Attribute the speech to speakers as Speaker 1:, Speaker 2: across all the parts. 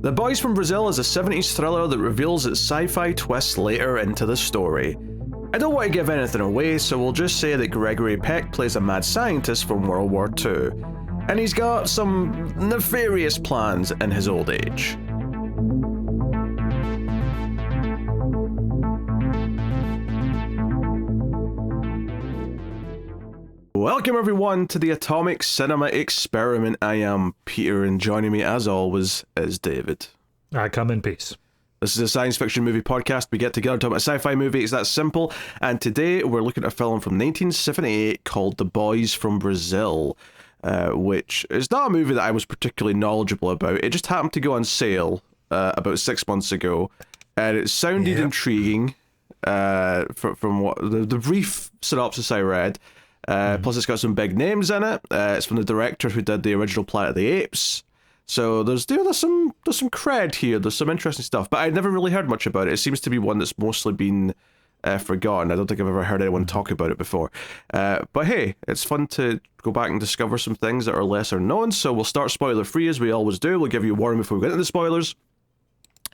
Speaker 1: The Boys from Brazil is a 70s thriller that reveals its sci-fi twists later into the story. I don't want to give anything away, so we'll just say that Gregory Peck plays a mad scientist from World War II, and he's got some nefarious plans in his old age. Welcome everyone to the Atomic Cinema Experiment. I am Peter, and joining me as always is David.
Speaker 2: I come in peace.
Speaker 1: This is a science fiction movie podcast. We get together to talk about a sci-fi movie. It's that simple. And today we're looking at a film from 1978 called The Boys from Brazil, which is not a movie that I was particularly knowledgeable about. It just happened to go on sale about 6 months ago, and it sounded intriguing from what the brief synopsis I read. Plus it's got some big names in it. It's from the director who did the original Planet of the Apes. So there's some cred here. There's some interesting stuff, but I'd never really heard much about it. It seems to be one that's mostly been forgotten. I don't think I've ever heard anyone talk about it before. But hey, it's fun to go back and discover some things that are lesser known. So we'll start spoiler free as we always do. We'll give you a warning before we get into the spoilers.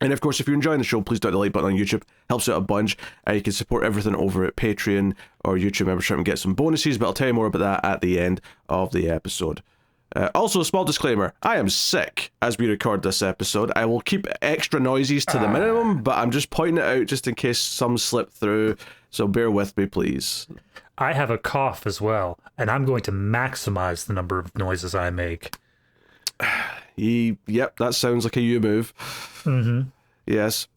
Speaker 1: And of course, if you're enjoying the show, please do hit the like button on YouTube. Helps out a bunch. You can support everything over at Patreon or YouTube membership and get some bonuses, but I'll tell you more about that at the end of the episode. Also, a small disclaimer, I am sick as we record this episode. I will keep extra noises to the minimum, but I'm just pointing it out just in case some slip through, so bear with me, please.
Speaker 2: I have a cough as well, and I'm going to maximize the number of noises I make.
Speaker 1: Yep, that sounds like a you move.
Speaker 2: Mm-hmm.
Speaker 1: Yes.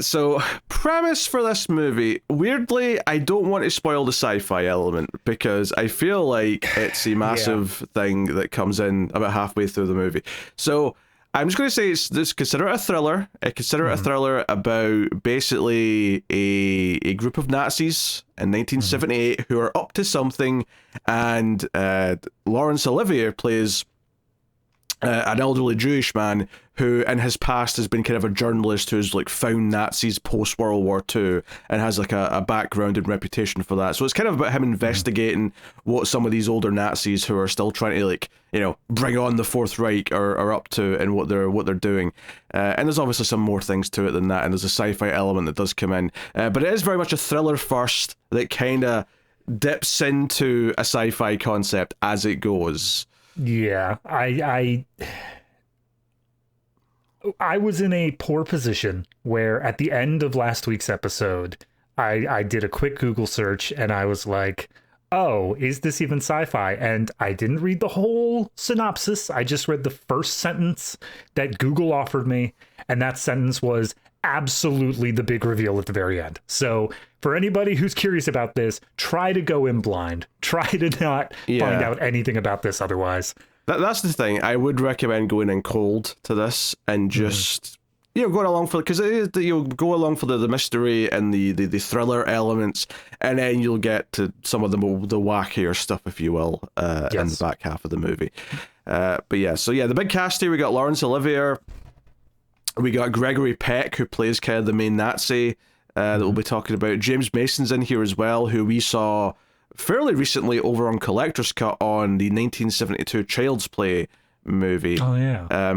Speaker 1: So, premise for this movie. Weirdly, I don't want to spoil the sci-fi element because I feel like it's a massive thing that comes in about halfway through the movie. So, I'm just going to say consider it a thriller. Consider it a thriller about basically a group of Nazis in 1978 who are up to something, and Laurence Olivier plays an elderly Jewish man who in his past has been kind of a journalist who's like found Nazis post World War II and has like a background and reputation for that. So it's kind of about him investigating what some of these older Nazis who are still trying to, like, you know, bring on the Fourth Reich are up to and what they're doing. And there's obviously some more things to it than that, and there's a sci-fi element that does come in. But it is very much a thriller first that kind of dips into a sci-fi concept as it goes.
Speaker 2: Yeah, I was in a poor position where at the end of last week's episode, I did a quick Google search and I was like, oh, is this even sci-fi? And I didn't read the whole synopsis. I just read the first sentence that Google offered me. And that sentence was absolutely the big reveal at the very end. So for anybody who's curious about this, try to go in blind. Try to not find out anything about this otherwise.
Speaker 1: That's the thing. I would recommend going in cold to this and just, going along for, because you'll go along for the mystery and the thriller elements, and then you'll get to some of the wackier stuff, if you will, in the back half of the movie. But the big cast here, we got Laurence Olivier, we got Gregory Peck, who plays kind of the main Nazi that we'll be talking about. James Mason's in here as well, who we saw fairly recently over on Collector's Cut on the 1972 Child's Play movie.
Speaker 2: Oh yeah.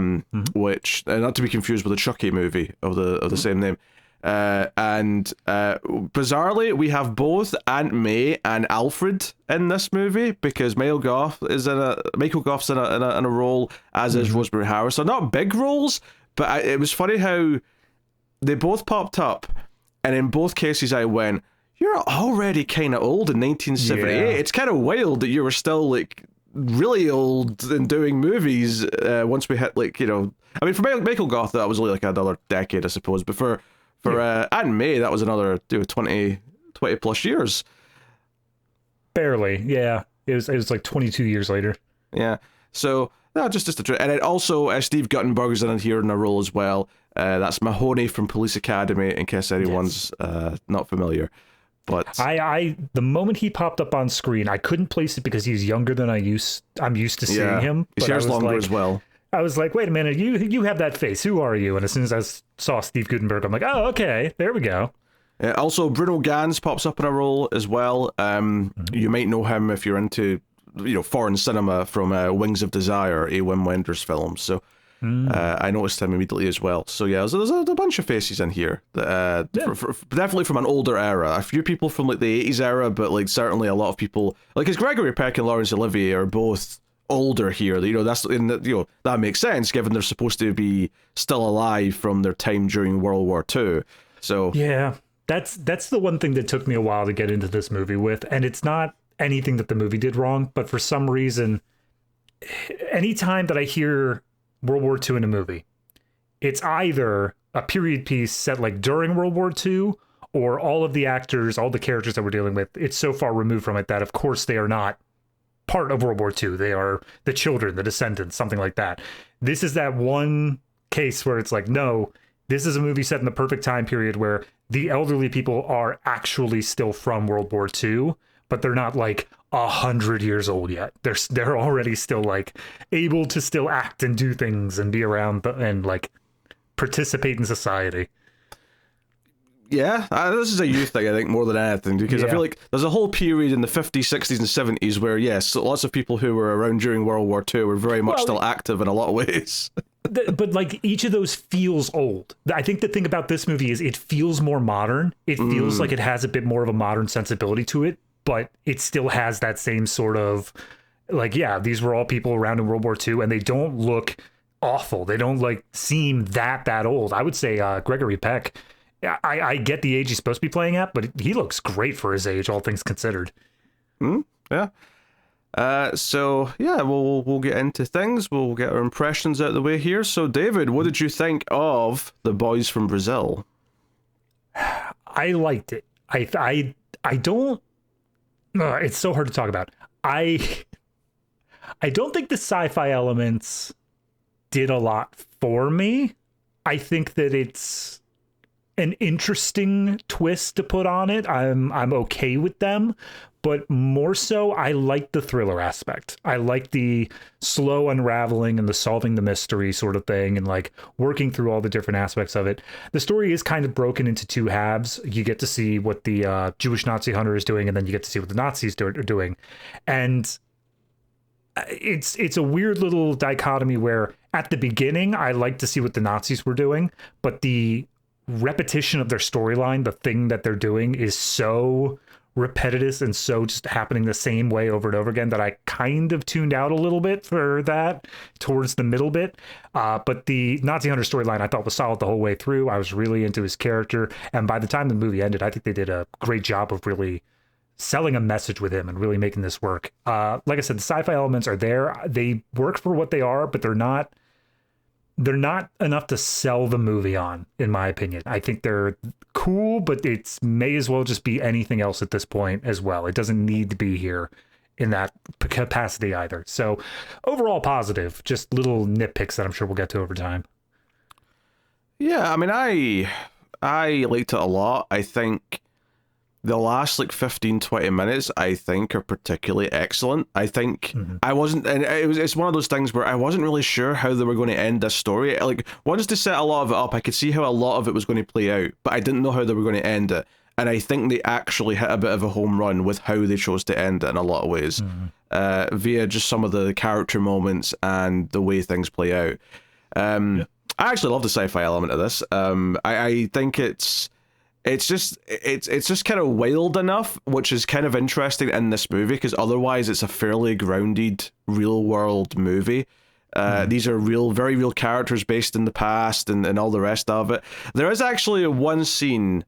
Speaker 1: Which not to be confused with the Chucky movie of the same name. And bizarrely, we have both Aunt May and Alfred in this movie because Michael Gough is in a role, as is Rosemary Harris. So not big roles, but it was funny how they both popped up, and in both cases I went, you're already kind of old in 1978. Yeah. It's kind of wild that you were still like really old and doing movies once we hit, like, I mean, for Michael Gough that was only like another decade, I suppose, but for Aunt May that was another 20 plus years.
Speaker 2: Barely, yeah. It was like 22 years later.
Speaker 1: Yeah. So just a and then also Steve Guttenberg's in here in a role as well. That's Mahoney from Police Academy, in case anyone's not familiar. But
Speaker 2: the moment he popped up on screen, I couldn't place it because he's younger than I'm used to seeing him.
Speaker 1: His hair's longer as well.
Speaker 2: I was like, wait a minute, you have that face. Who are you? And as soon as I saw Steve Guttenberg, I'm like, oh, okay, there we go.
Speaker 1: Also, Bruno Ganz pops up in a role as well. You might know him if you're into foreign cinema from Wings of Desire, a Wim Wenders film. So I noticed him immediately as well. So yeah, there's a bunch of faces in here that definitely from an older era. A few people from like the 80s era, but like certainly a lot of people like, because Gregory Peck and Laurence Olivier are both older here. You know, that's that makes sense given they're supposed to be still alive from their time during World War II. So
Speaker 2: yeah, that's the one thing that took me a while to get into this movie with, and it's not anything that the movie did wrong, but for some reason, anytime that I hear World War II in a movie, it's either a period piece set like during World War II, or all of the actors, all the characters that we're dealing with, it's so far removed from it that of course they are not part of World War II. They are the children, the descendants, something like that. This is that one case where it's like, no, this is a movie set in the perfect time period where the elderly people are actually still from World War II, but they're not like 100 years old yet. They're already still like able to still act and do things and be around and like participate in society.
Speaker 1: Yeah, this is a youth thing, I think, more than anything, because I feel like there's a whole period in the 50s, 60s, and 70s where, yes, lots of people who were around during World War II were very much still active in a lot of ways.
Speaker 2: But like each of those feels old. I think the thing about this movie is it feels more modern. It feels like it has a bit more of a modern sensibility to it, but it still has that same sort of like, yeah, these were all people around in World War II, and they don't look awful. They don't like seem that old. I would say Gregory Peck, I get the age he's supposed to be playing at, but he looks great for his age, all things considered.
Speaker 1: Yeah. So yeah, we'll get into things. We'll get our impressions out of the way here. So David, what did you think of The Boys from Brazil?
Speaker 2: I liked it. I don't. It's so hard to talk about. I don't think the sci-fi elements did a lot for me. I think that it's an interesting twist to put on it. I'm okay with them, but more so I like the thriller aspect. I like the slow unraveling and the solving the mystery sort of thing, and like working through all the different aspects of it. The story is kind of broken into two halves. You get to see what the Jewish Nazi hunter is doing, and then you get to see what the Nazis are doing. And it's a weird little dichotomy where at the beginning I like to see what the Nazis were doing, but the repetition of their storyline, the thing that they're doing, is so repetitive and so just happening the same way over and over again that I kind of tuned out a little bit for that towards the middle bit. But the Nazi Hunter storyline I thought was solid the whole way through. I was really into his character, and by the time the movie ended, I think they did a great job of really selling a message with him and really making this work. Like I said, the sci-fi elements are there. They work for what they are, but they're not enough to sell the movie on, in my opinion. I think they're cool, but it may as well just be anything else at this point as well. It doesn't need to be here in that capacity either. So overall positive, just little nitpicks that I'm sure we'll get to over time.
Speaker 1: Yeah, I mean, I liked it a lot. I think the last like 15-20 minutes I think are particularly excellent. I think I wasn't, and it's one of those things where I wasn't really sure how they were going to end this story. Like, once they set a lot of it up, I could see how a lot of it was going to play out, but I didn't know how they were going to end it. And I think they actually hit a bit of a home run with how they chose to end it in a lot of ways, via just some of the character moments and the way things play out. I actually love the sci-fi element of this. I think it's just kind of wild enough, which is kind of interesting in this movie, because otherwise it's a fairly grounded real world movie. These are very real characters based in the past and all the rest of it. There is actually one scene,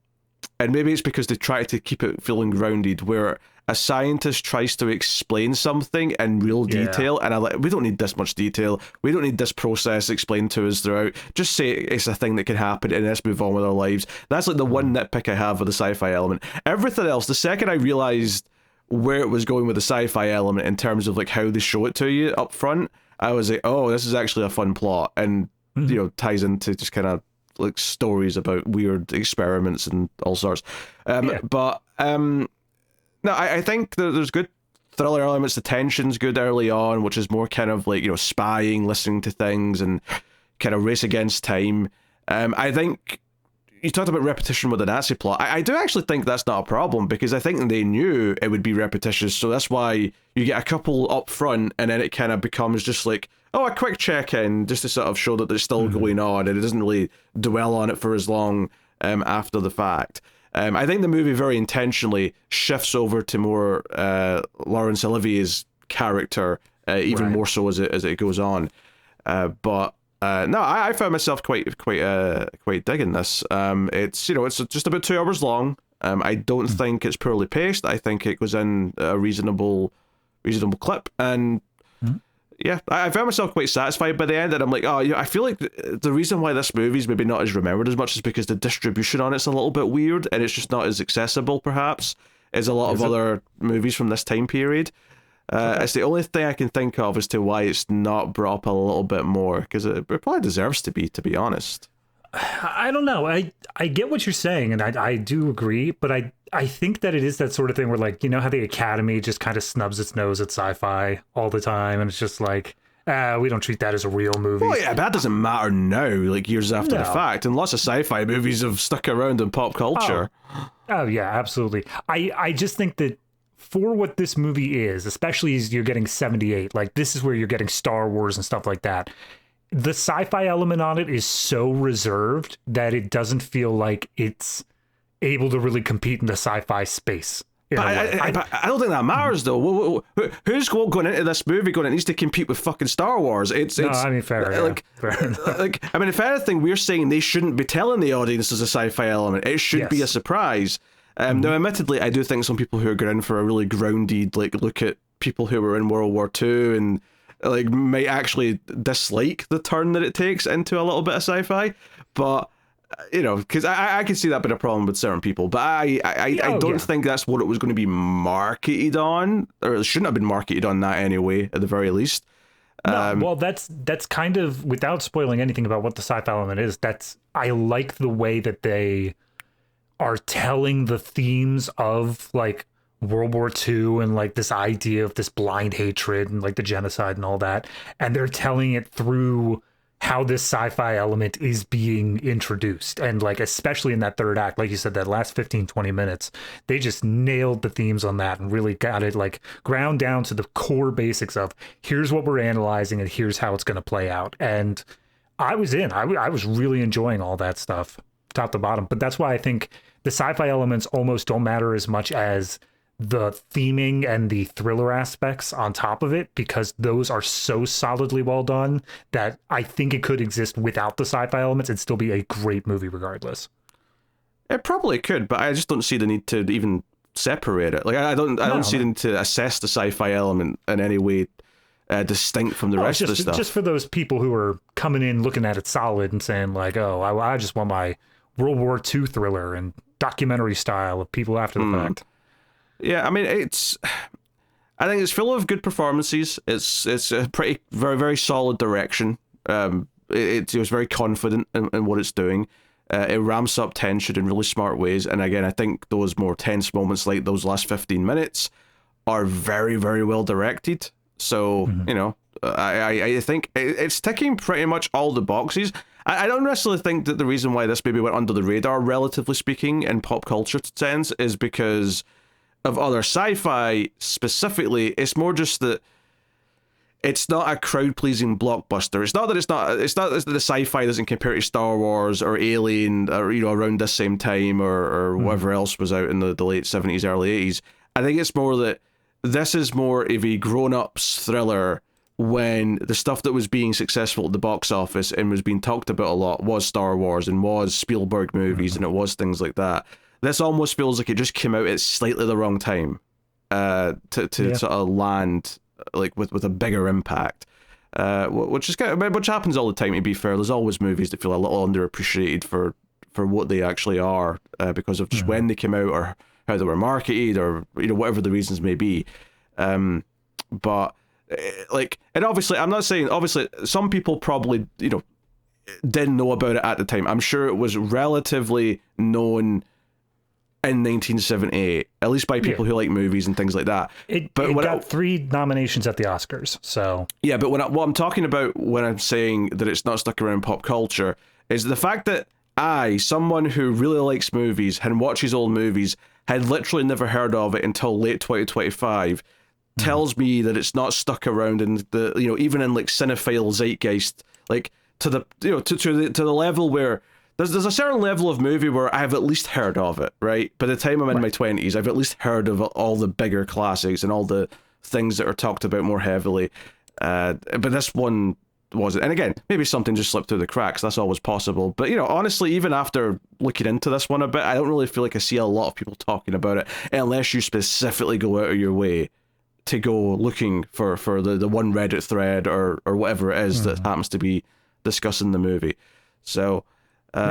Speaker 1: and maybe it's because they try to keep it feeling grounded, where a scientist tries to explain something in real detail, and I'm like, we don't need this much detail. We don't need this process explained to us throughout. Just say it's a thing that can happen and let's move on with our lives. That's like the one nitpick I have with the sci-fi element. Everything else, the second I realized where it was going with the sci-fi element in terms of like how they show it to you up front, I was like, oh, this is actually a fun plot, and you know, ties into just kind of like stories about weird experiments and all sorts. No, I think there's good thriller elements. The tension's good early on, which is more kind of like, you know, spying, listening to things, and kind of race against time. I think you talked about repetition with the Nazi plot. I do actually think that's not a problem, because I think they knew it would be repetitious, so that's why you get a couple up front, and then it kind of becomes just like, oh, a quick check-in, just to sort of show that there's still going on, and it doesn't really dwell on it for as long after the fact. I think the movie very intentionally shifts over to more Laurence Olivier's character, even more so as it goes on. But no, I found myself quite digging this. It's it's just about 2 hours long. I don't think it's poorly paced. I think it goes in a reasonable clip, and yeah, I found myself quite satisfied by the end. And I'm like, oh, I feel like the reason why this movie's maybe not as remembered as much is because the distribution on it's a little bit weird, and it's just not as accessible, perhaps, as a lot of other movies from this time period. It's the only thing I can think of as to why it's not brought up a little bit more, because it probably deserves to be honest.
Speaker 2: I don't know. I get what you're saying, and I do agree, but I think that it is that sort of thing where, like, you know how the Academy just kind of snubs its nose at sci-fi all the time, and it's just like, we don't treat that as a real movie.
Speaker 1: Well, yeah, but that doesn't matter now, like years after the fact, and lots of sci-fi movies have stuck around in pop culture.
Speaker 2: Oh yeah, absolutely. I just think that for what this movie is, especially as you're getting 78, like this is where you're getting Star Wars and stuff like that. The sci-fi element on it is so reserved that it doesn't feel like it's able to really compete in the sci-fi space.
Speaker 1: But I don't think that matters, though. Who's going into this movie going, it needs to compete with fucking Star Wars? It's
Speaker 2: I mean, fair.
Speaker 1: I mean, if anything, we're saying they shouldn't be telling the audience there's a sci-fi element. It should be a surprise. Now, admittedly, I do think some people who are going in for a really grounded look at people who were in World War II and might actually dislike the turn that it takes into a little bit of sci-fi, but because I can see that being a problem with certain people, but I don't think that's what it was going to be marketed on, or it shouldn't have been marketed on that anyway, at the very least.
Speaker 2: No, well, that's kind of, without spoiling anything about what the sci-fi element is, I like the way that they are telling the themes of World War II and this idea of this blind hatred and the genocide and all that, and they're telling it through how this sci-fi element is being introduced. And especially in that third act, like you said, that last 15-20 minutes, they just nailed the themes on that and really got it ground down to the core basics of here's what we're analyzing and here's how it's going to play out. And I was in. I was really enjoying all that stuff top to bottom. But that's why I think the sci-fi elements almost don't matter as much as the theming and the thriller aspects on top of it, because those are so solidly well done that I think it could exist without the sci-fi elements and still be a great movie regardless.
Speaker 1: It probably could, but I just don't see the need to even separate it. I don't see the need to assess the sci-fi element in any way distinct from the rest of the stuff.
Speaker 2: Just for those people who are coming in looking at it solid and saying I just want my World War II thriller and documentary style of people after the fact.
Speaker 1: Yeah, I mean, I think it's full of good performances. It's a pretty, very, very solid direction. It was very confident in what it's doing. It ramps up tension in really smart ways. And again, I think those more tense moments, like those last 15 minutes, are very, very well directed. So, I think it's ticking pretty much all the boxes. I don't necessarily think that the reason why this maybe went under the radar, relatively speaking, in pop culture sense, is because of other sci-fi specifically. It's more just that it's not a crowd-pleasing blockbuster. It's not that the sci-fi doesn't compare to Star Wars or Alien or around this same time or whatever else was out in the late 70s, early 80s. I think it's more that this is more of a grown-ups thriller, when the stuff that was being successful at the box office and was being talked about a lot was Star Wars and was Spielberg movies and it was things like that. This almost feels like it just came out at slightly the wrong time to sort of land with a bigger impact, which happens all the time. To be fair, there's always movies that feel a little underappreciated for what they actually are because of just when they came out or how they were marketed or whatever the reasons may be. But and obviously, I'm not saying, obviously some people probably didn't know about it at the time. I'm sure it was relatively known in 1978, at least by people who like movies and things like that.
Speaker 2: It got 3 nominations at the Oscars, so...
Speaker 1: Yeah, but what I'm talking about when I'm saying that it's not stuck around pop culture is the fact that I, someone who really likes movies and watches old movies, had literally never heard of it until late 2025, tells me that it's not stuck around in the, even in like cinephile zeitgeist, like to the, to the level where there's a certain level of movie where I've at least heard of it, right? By the time I'm in my 20s, I've at least heard of all the bigger classics and all the things that are talked about more heavily. But this one wasn't. And again, maybe something just slipped through the cracks. That's always possible. But, honestly, even after looking into this one a bit, I don't really feel like I see a lot of people talking about it unless you specifically go out of your way to go looking for the one Reddit thread or whatever it is that happens to be discussing the movie. So bit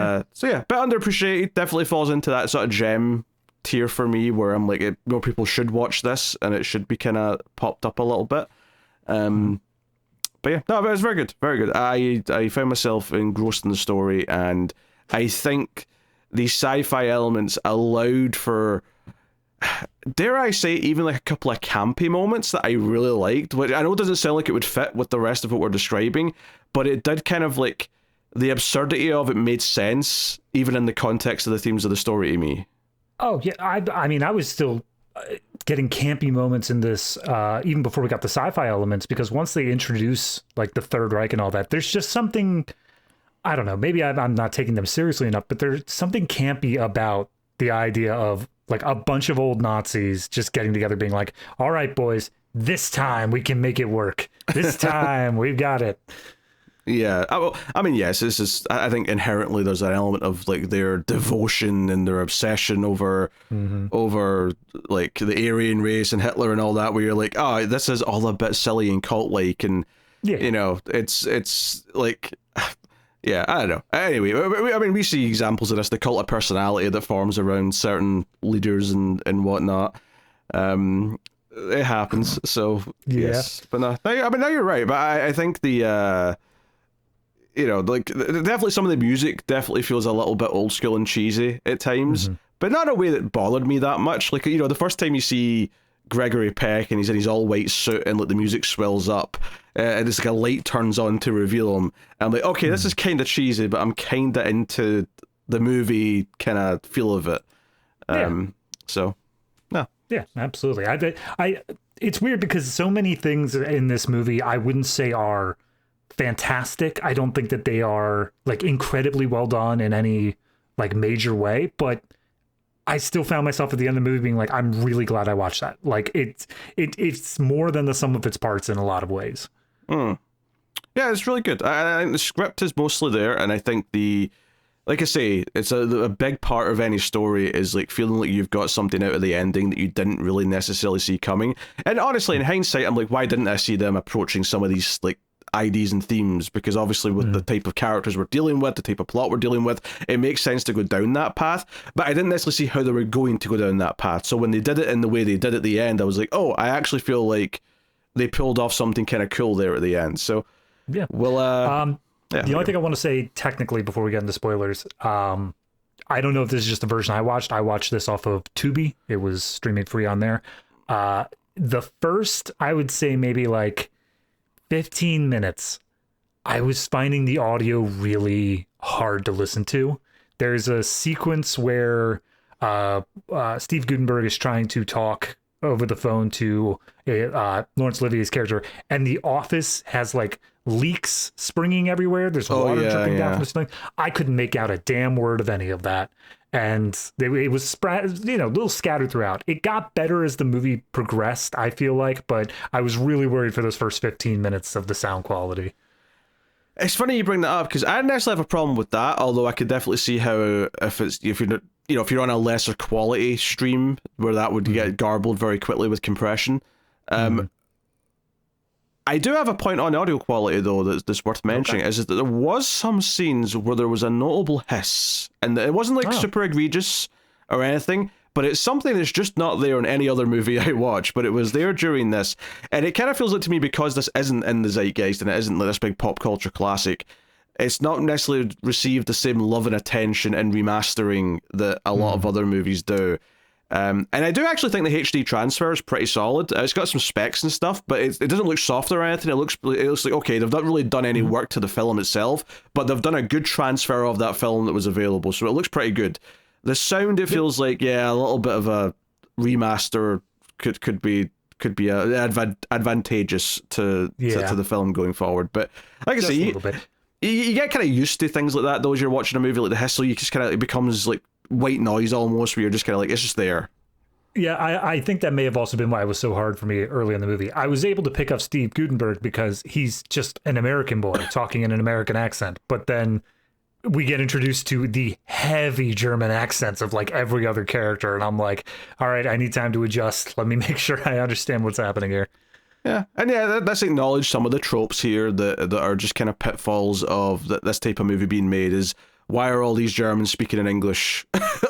Speaker 1: underappreciated. Definitely falls into that sort of gem tier for me where I'm like, more people should watch this and it should be kind of popped up a little bit. But yeah, no, but it's very good, very good. I found myself engrossed in the story, and I think the sci-fi elements allowed for, dare I say, even like a couple of campy moments that I really liked, which I know doesn't sound like it would fit with the rest of what we're describing, but it did kind of like, the absurdity of it made sense, even in the context of the themes of the story to me.
Speaker 2: Oh, yeah, I mean, I was still getting campy moments in this even before we got the sci-fi elements, because once they introduce like the Third Reich and all that, there's just something, I don't know, maybe I'm not taking them seriously enough, but there's something campy about the idea of like a bunch of old Nazis just getting together being like, all right, boys, this time we can make it work. This time we've got it.
Speaker 1: Yeah, I mean, yes, this is, I think inherently there's an element of like their devotion and their obsession over like the Aryan race and Hitler and all that, where you're like, oh, this is all a bit silly and cult-like, and it's like, yeah, I don't know. Anyway, I mean, we see examples of this, the cult of personality that forms around certain leaders and whatnot. It happens, so yes, but no, I mean, now you're right, but I think the like definitely some of the music definitely feels a little bit old school and cheesy at times, but not in a way that bothered me that much. Like, the first time you see Gregory Peck and he's in his all white suit and like the music swells up and it's like a light turns on to reveal him, and I'm like, okay, this is kind of cheesy, but I'm kind of into the movie kind of feel of it. So no,
Speaker 2: yeah, absolutely. I it's weird because so many things in this movie I wouldn't say are fantastic. I don't think that they are like incredibly well done in any like major way, but I still found myself at the end of the movie being like, I'm really glad I watched that. Like it's more than the sum of its parts in a lot of ways.
Speaker 1: Yeah, it's really good. I think the script is mostly there, and I think like I say, it's a big part of any story is like feeling like you've got something out of the ending that you didn't really necessarily see coming. And honestly, in hindsight, I'm like, why didn't I see them approaching some of these like ideas and themes? Because obviously with the type of characters we're dealing with, the type of plot we're dealing with, it makes sense to go down that path, but I didn't necessarily see how they were going to go down that path. So when they did it in the way they did at the end, I was like, oh, I actually feel like they pulled off something kind of cool there at the end. So
Speaker 2: yeah,
Speaker 1: well,
Speaker 2: the only thing I want to say technically before we get into spoilers, I don't know if this is just the version I watched this off of Tubi. It was streaming free on there. The first, I would say maybe like 15 minutes, I was finding the audio really hard to listen to. There's a sequence where Steve Guttenberg is trying to talk over the phone to Laurence Olivier's character, and the office has like leaks springing everywhere. There's water dripping down from the ceiling. I couldn't make out a damn word of any of that. And it was a little scattered throughout. It got better as the movie progressed, I feel like, but I was really worried for those first 15 minutes of the sound quality.
Speaker 1: It's funny you bring that up, because I didn't actually have a problem with that, although I could definitely see how if you're on a lesser quality stream where that would get garbled very quickly with compression. I do have a point on audio quality, though, that's worth mentioning, is that there was some scenes where there was a notable hiss, and it wasn't like super egregious or anything, but it's something that's just not there in any other movie I watch, but it was there during this, and it kind of feels like to me, because this isn't in the zeitgeist and it isn't like this big pop culture classic, it's not necessarily received the same love and attention and remastering that a lot of other movies do. And I do actually think the HD transfer is pretty solid. It's got some specs and stuff, but it doesn't look soft or anything. It looks like, okay, they've not really done any work to the film itself, but they've done a good transfer of that film that was available, so it looks pretty good. The sound, it feels like, yeah, a little bit of a remaster could be advantageous to the film going forward. But like I say, you get kind of used to things like that though as you're watching a movie like The Hustle. You just kind of, it becomes like white noise almost, where you're just kind of like, it's just there.
Speaker 2: Yeah, I think that may have also been why it was so hard for me early in the movie. I was able to pick up Steve Guttenberg because he's just an American boy talking in an American accent, but then we get introduced to the heavy German accents of like every other character, and I'm like, all right, I need time to adjust. Let me make sure I understand what's happening here.
Speaker 1: Yeah, and yeah, that's acknowledge some of the tropes here that are just kind of pitfalls of this type of movie being made. Is why are all these Germans speaking in English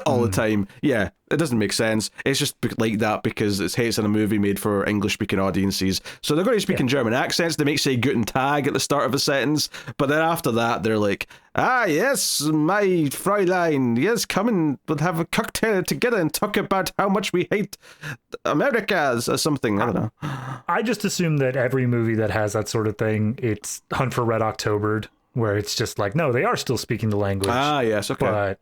Speaker 1: all the time? Yeah, it doesn't make sense. It's just like that because it's in a movie made for English-speaking audiences. So they're going to speak in German accents. They may say Guten Tag at the start of a sentence, but then after that, they're like, ah, yes, my Fräulein, yes, come and we'll have a cocktail together and talk about how much we hate Americas or something. I don't know.
Speaker 2: I just assume that every movie that has that sort of thing, it's Hunt for Red Octobered, where it's just like, no, they are still speaking the language.
Speaker 1: Ah, yes, okay.
Speaker 2: But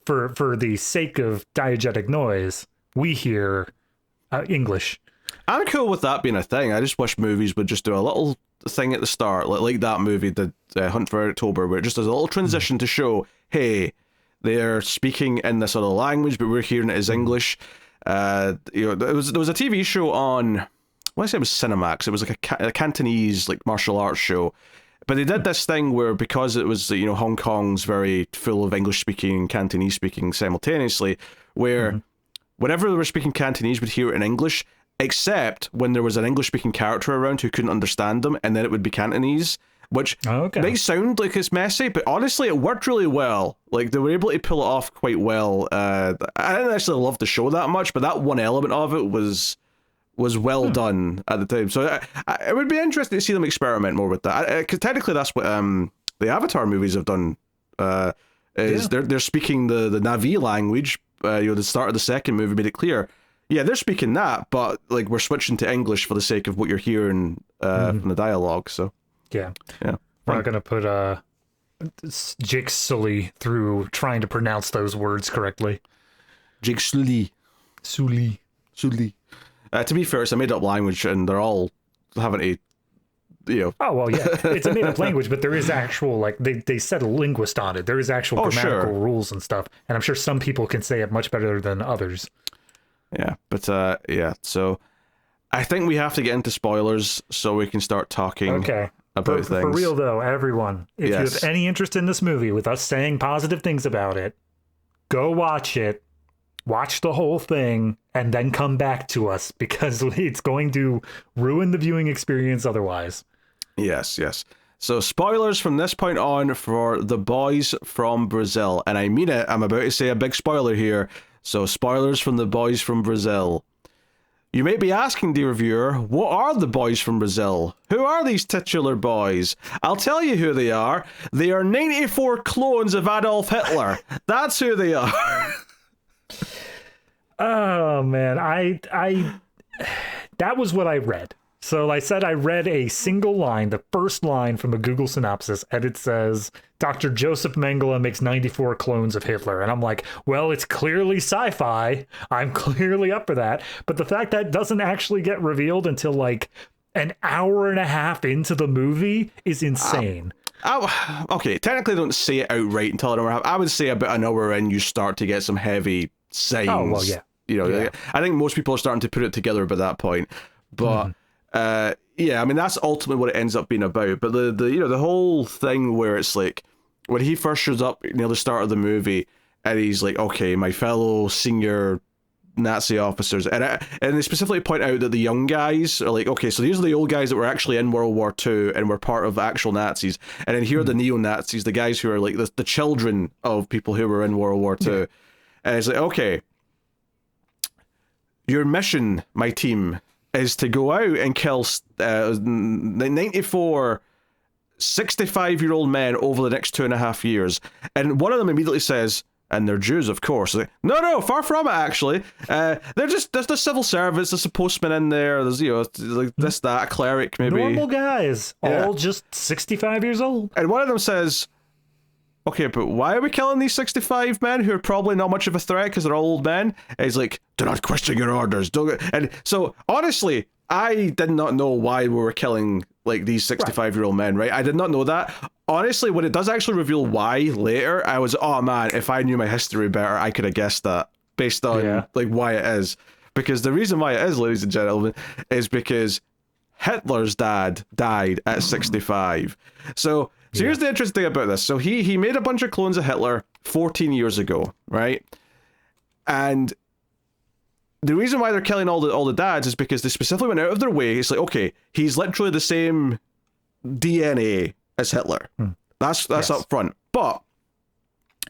Speaker 2: for the sake of diegetic noise, we hear English.
Speaker 1: I'm cool with that being a thing. I just wish movies would just do a little thing at the start, like that movie, the Hunt for Red October, where it just does a little transition to show, hey, they're speaking in this other language, but we're hearing it as English. There was a TV show on, I want to say it was Cinemax. It was like a Cantonese like martial arts show. But they did this thing where, because it was, Hong Kong's very full of English speaking and Cantonese speaking simultaneously, where whenever they were speaking Cantonese, we'd hear it in English, except when there was an English speaking character around who couldn't understand them, and then it would be Cantonese, which might sound like it's messy, but honestly, it worked really well. Like, they were able to pull it off quite well. I didn't actually love the show that much, but that one element of it was well done at the time. So it would be interesting to see them experiment more with that. Because technically that's what the Avatar movies have done. They're speaking the Na'vi language. The start of the second movie made it clear. Yeah, they're speaking that, but like we're switching to English for the sake of what you're hearing from the dialogue. So
Speaker 2: yeah. We're not gonna put Jake Sully through trying to pronounce those words correctly.
Speaker 1: Jake Sully. To be fair, it's a made-up language, and they're all having to, Oh,
Speaker 2: well, yeah. It's a made-up language, but there is actual, like, they set a linguist on it. There is actual grammatical rules and stuff, and I'm sure some people can say it much better than others.
Speaker 1: Yeah, but, so I think we have to get into spoilers so we can start talking about things.
Speaker 2: For real, though, everyone, if you have any interest in this movie with us saying positive things about it, go watch it. Watch the whole thing and then come back to us, because it's going to ruin the viewing experience otherwise. Yes.
Speaker 1: So spoilers from this point on for The Boys from Brazil. And I mean it, I'm about to say a big spoiler here. So spoilers from The Boys from Brazil. You may be asking, dear viewer, what are the boys from Brazil? Who are these titular boys? I'll tell you who they are. They are 94 clones of Adolf Hitler. That's who they are.
Speaker 2: Oh man, I that was what I read. So I said I read a single line, the first line from a Google synopsis, and it says Dr. Joseph Mengele makes 94 clones of Hitler. And I'm like, well, it's clearly sci-fi. I'm clearly up for that. But the fact that doesn't actually get revealed until like an hour and a half into the movie is insane.
Speaker 1: Okay, technically don't say it outright until an hour and a half. I would say about an hour in, you start to get some heavy signs. Oh, well, yeah. I think most people are starting to put it together by that point. But, I mean, that's ultimately what it ends up being about. But the whole thing where it's like, when he first shows up near the start of the movie, and he's like, okay, my fellow senior Nazi officers, and they specifically point out that the young guys are like, okay, so these are the old guys that were actually in World War II and were part of actual Nazis, and then here are the neo-Nazis, the guys who are like the children of people who were in World War II. And it's like, okay, your mission, my team, is to go out and kill 94 65-year-old men over the next 2.5 years. And one of them immediately says, and they're Jews, of course. Like, no, far from it, actually. They're just, there's the civil servants, there's a postman in there, there's, you know, like this, that, a cleric, maybe.
Speaker 2: Normal guys, all just 65 years old.
Speaker 1: And one of them says, okay, but why are we killing these 65 men who are probably not much of a threat because they're all old men? And he's like, do not question your orders. Don't. And so, honestly, I did not know why we were killing like these 65-year-old men, right? I did not know that. Honestly, when it does actually reveal why later, I was, oh man, if I knew my history better, I could have guessed that based on like why it is. Because the reason why it is, ladies and gentlemen, is because Hitler's dad died at 65. So here's the interesting thing about this. So he made a bunch of clones of Hitler 14 years ago, right? And the reason why they're killing all the dads is because they specifically went out of their way. It's like, okay, he's literally the same DNA as Hitler. That's up front. But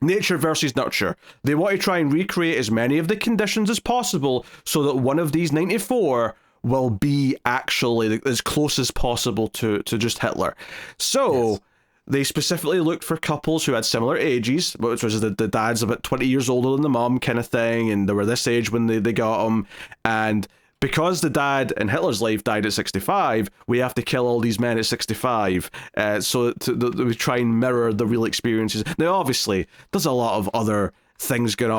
Speaker 1: nature versus nurture. They want to try and recreate as many of the conditions as possible so that one of these 94 will be actually as close as possible to just Hitler. So they specifically looked for couples who had similar ages, which was the dad's about 20 years older than the mom kind of thing, and they were this age when they got him. And because the dad in Hitler's life died at 65, we have to kill all these men at 65, so we try and mirror the real experiences. Now, obviously, there's a lot of other things going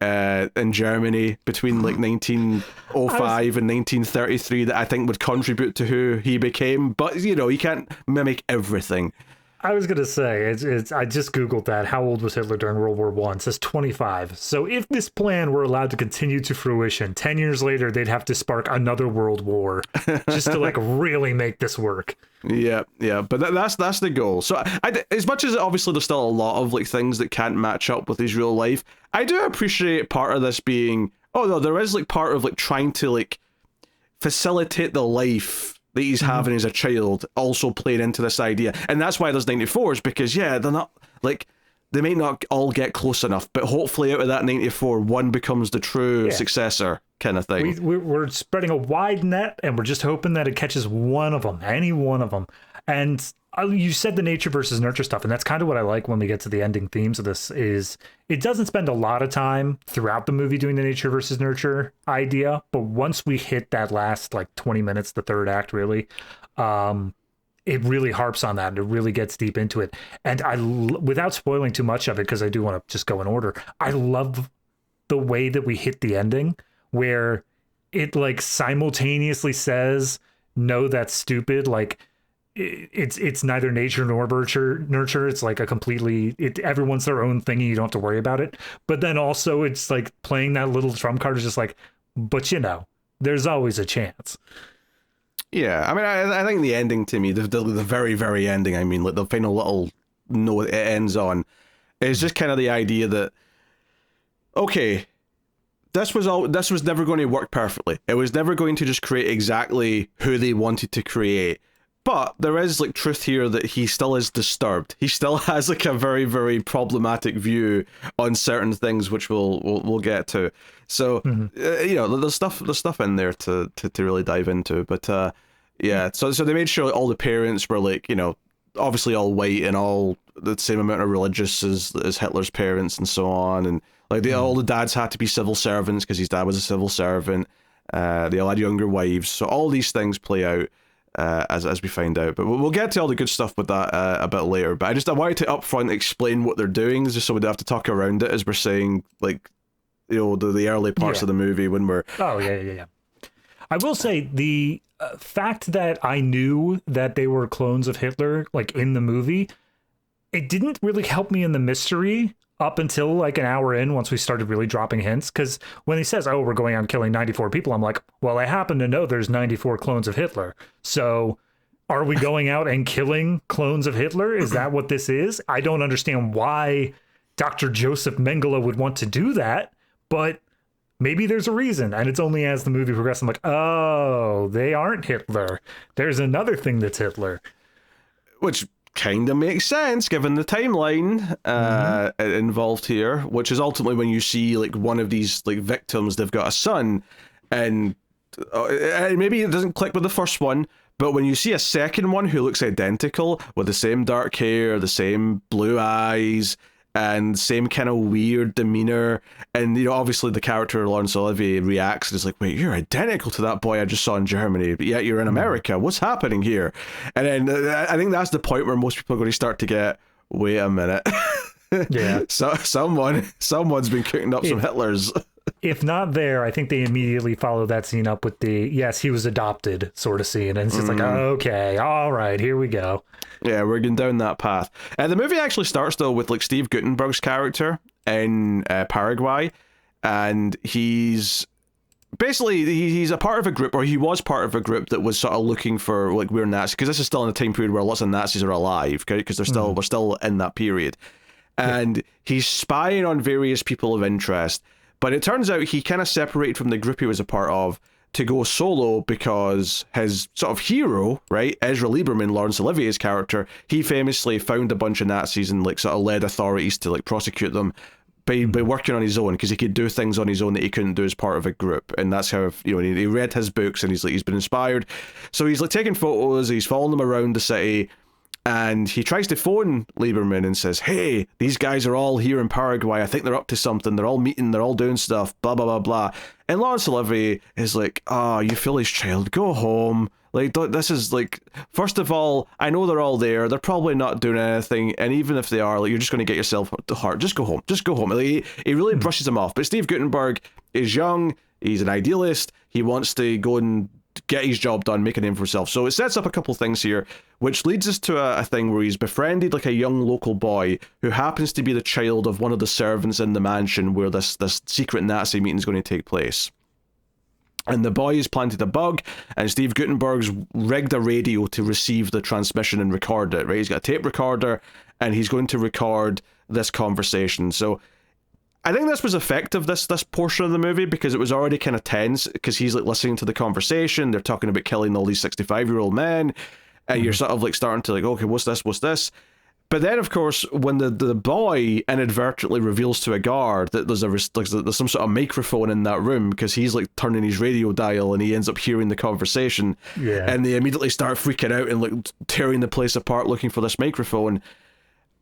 Speaker 1: on in Germany between like 1905 and 1933 that I think would contribute to who he became, but you know, you can't mimic everything.
Speaker 2: I was gonna say, I just googled that. How old was Hitler during World War I? It says 25. So if this plan were allowed to continue to fruition, 10 years later they'd have to spark another world war just to like really make this work.
Speaker 1: Yeah, but that's the goal. So as much as obviously there's still a lot of like things that can't match up with his real life, I do appreciate part of this being, oh no, there is like part of like trying to like facilitate the life that he's having as a child also playing into this idea. And that's why there's 94s, because they're not like, they may not all get close enough, but hopefully out of that 94, one becomes the true successor kind of thing.
Speaker 2: We're spreading a wide net, and we're just hoping that it catches one of them, any one of them. And you said the nature versus nurture stuff, and that's kind of what I like when we get to the ending themes of this. Is it doesn't spend a lot of time throughout the movie doing the nature versus nurture idea, but once we hit that last like 20 minutes, the third act really, it really harps on that, and it really gets deep into it. And without spoiling too much of it, because I do want to just go in order, I love the way that we hit the ending, where it like simultaneously says, no, that's stupid. Like it's neither nature nor nurture. It's like a completely, everyone's their own thing, and you don't have to worry about it. But then also it's like playing that little trump card is just like, but you know, there's always a chance.
Speaker 1: Yeah, I mean, I think the ending to me, the very, very ending, I mean, like the final little note it ends on, is just kind of the idea that, okay, this was never going to work perfectly. It was never going to just create exactly who they wanted to create. But there is like truth here that he still is disturbed. He still has like a very, very problematic view on certain things, which we'll get to. So you know, there's stuff in there to really dive into. But yeah, so they made sure all the parents were like, you know, obviously all white and all the same amount of religious as Hitler's parents and so on, and like all the dads had to be civil servants because his dad was a civil servant. They all had younger wives, so all these things play out. As we find out, but we'll get to all the good stuff with that a bit later. But I wanted to upfront explain what they're doing, just so we don't have to talk around it as we're saying, like, you know, the early parts of the movie when we're.
Speaker 2: Oh yeah. I will say the fact that I knew that they were clones of Hitler, like in the movie, it didn't really help me in the mystery up until like an hour in, once we started really dropping hints. Because when he says, oh, we're going out killing 94 people, I'm like, well, I happen to know there's 94 clones of Hitler. So are we going out and killing clones of Hitler? Is that what this is? I don't understand why Dr. Joseph Mengele would want to do that, but maybe there's a reason. And it's only as the movie progresses, I'm like, oh, they aren't Hitler. There's another thing that's Hitler.
Speaker 1: Which kind of makes sense given the timeline involved here, which is ultimately when you see like one of these like victims, they've got a son, and maybe it doesn't click with the first one, but when you see a second one who looks identical with the same dark hair, the same blue eyes, and same kind of weird demeanor. And, you know, obviously the character Laurence Olivier reacts and is like, wait, you're identical to that boy I just saw in Germany, but yet you're in America. What's happening here? And then I think that's the point where most people are going to start to get, wait a minute.
Speaker 2: Yeah.
Speaker 1: So someone's been cooking up some Hitlers.
Speaker 2: If not there, I think they immediately follow that scene up with the, yes, he was adopted sort of scene. And it's just like, okay, all right, here we go.
Speaker 1: Yeah, we're going down that path. The movie actually starts, though, with like Steve Guttenberg's character in Paraguay. And he's basically, he's a part of a group, or he was part of a group that was sort of looking for like weird Nazis, because this is still in a time period where lots of Nazis are alive, because we're still in that period. And he's spying on various people of interest. But it turns out he kind of separated from the group he was a part of to go solo because his sort of hero, right, Ezra Lieberman, Laurence Olivier's character, he famously found a bunch of Nazis and like sort of led authorities to like prosecute them by working on his own, because he could do things on his own that he couldn't do as part of a group. And that's how, you know, he read his books and he's been inspired. So he's like taking photos, he's following them around the city. And he tries to phone Lieberman and says, hey, these guys are all here in Paraguay. I think they're up to something. They're all meeting. They're all doing stuff. Blah, blah, blah, blah. And Laurence Olivier is like, oh, you foolish child. Go home. Like, this is like, first of all, I know they're all there. They're probably not doing anything. And even if they are, like, you're just going to get yourself hurt. Just go home. Just go home. Like, he really brushes him off. But Steve Guttenberg is young. He's an idealist. He wants to go and get his job done, make a name for himself. So it sets up a couple things here, which leads us to a thing where he's befriended like a young local boy who happens to be the child of one of the servants in the mansion where this secret Nazi meeting is going to take place. And the boy has planted a bug, and Steve Guttenberg's rigged a radio to receive the transmission and record it, right? He's got a tape recorder, and he's going to record this conversation. So I think this was effective, this portion of the movie, because it was already kind of tense, because he's like listening to the conversation. They're talking about killing all these 65-year-old men, and you're sort of like starting to like, okay, what's this? But then, of course, when the boy inadvertently reveals to a guard that there's some sort of microphone in that room, because he's like turning his radio dial and he ends up hearing the conversation, and they immediately start freaking out and like tearing the place apart looking for this microphone.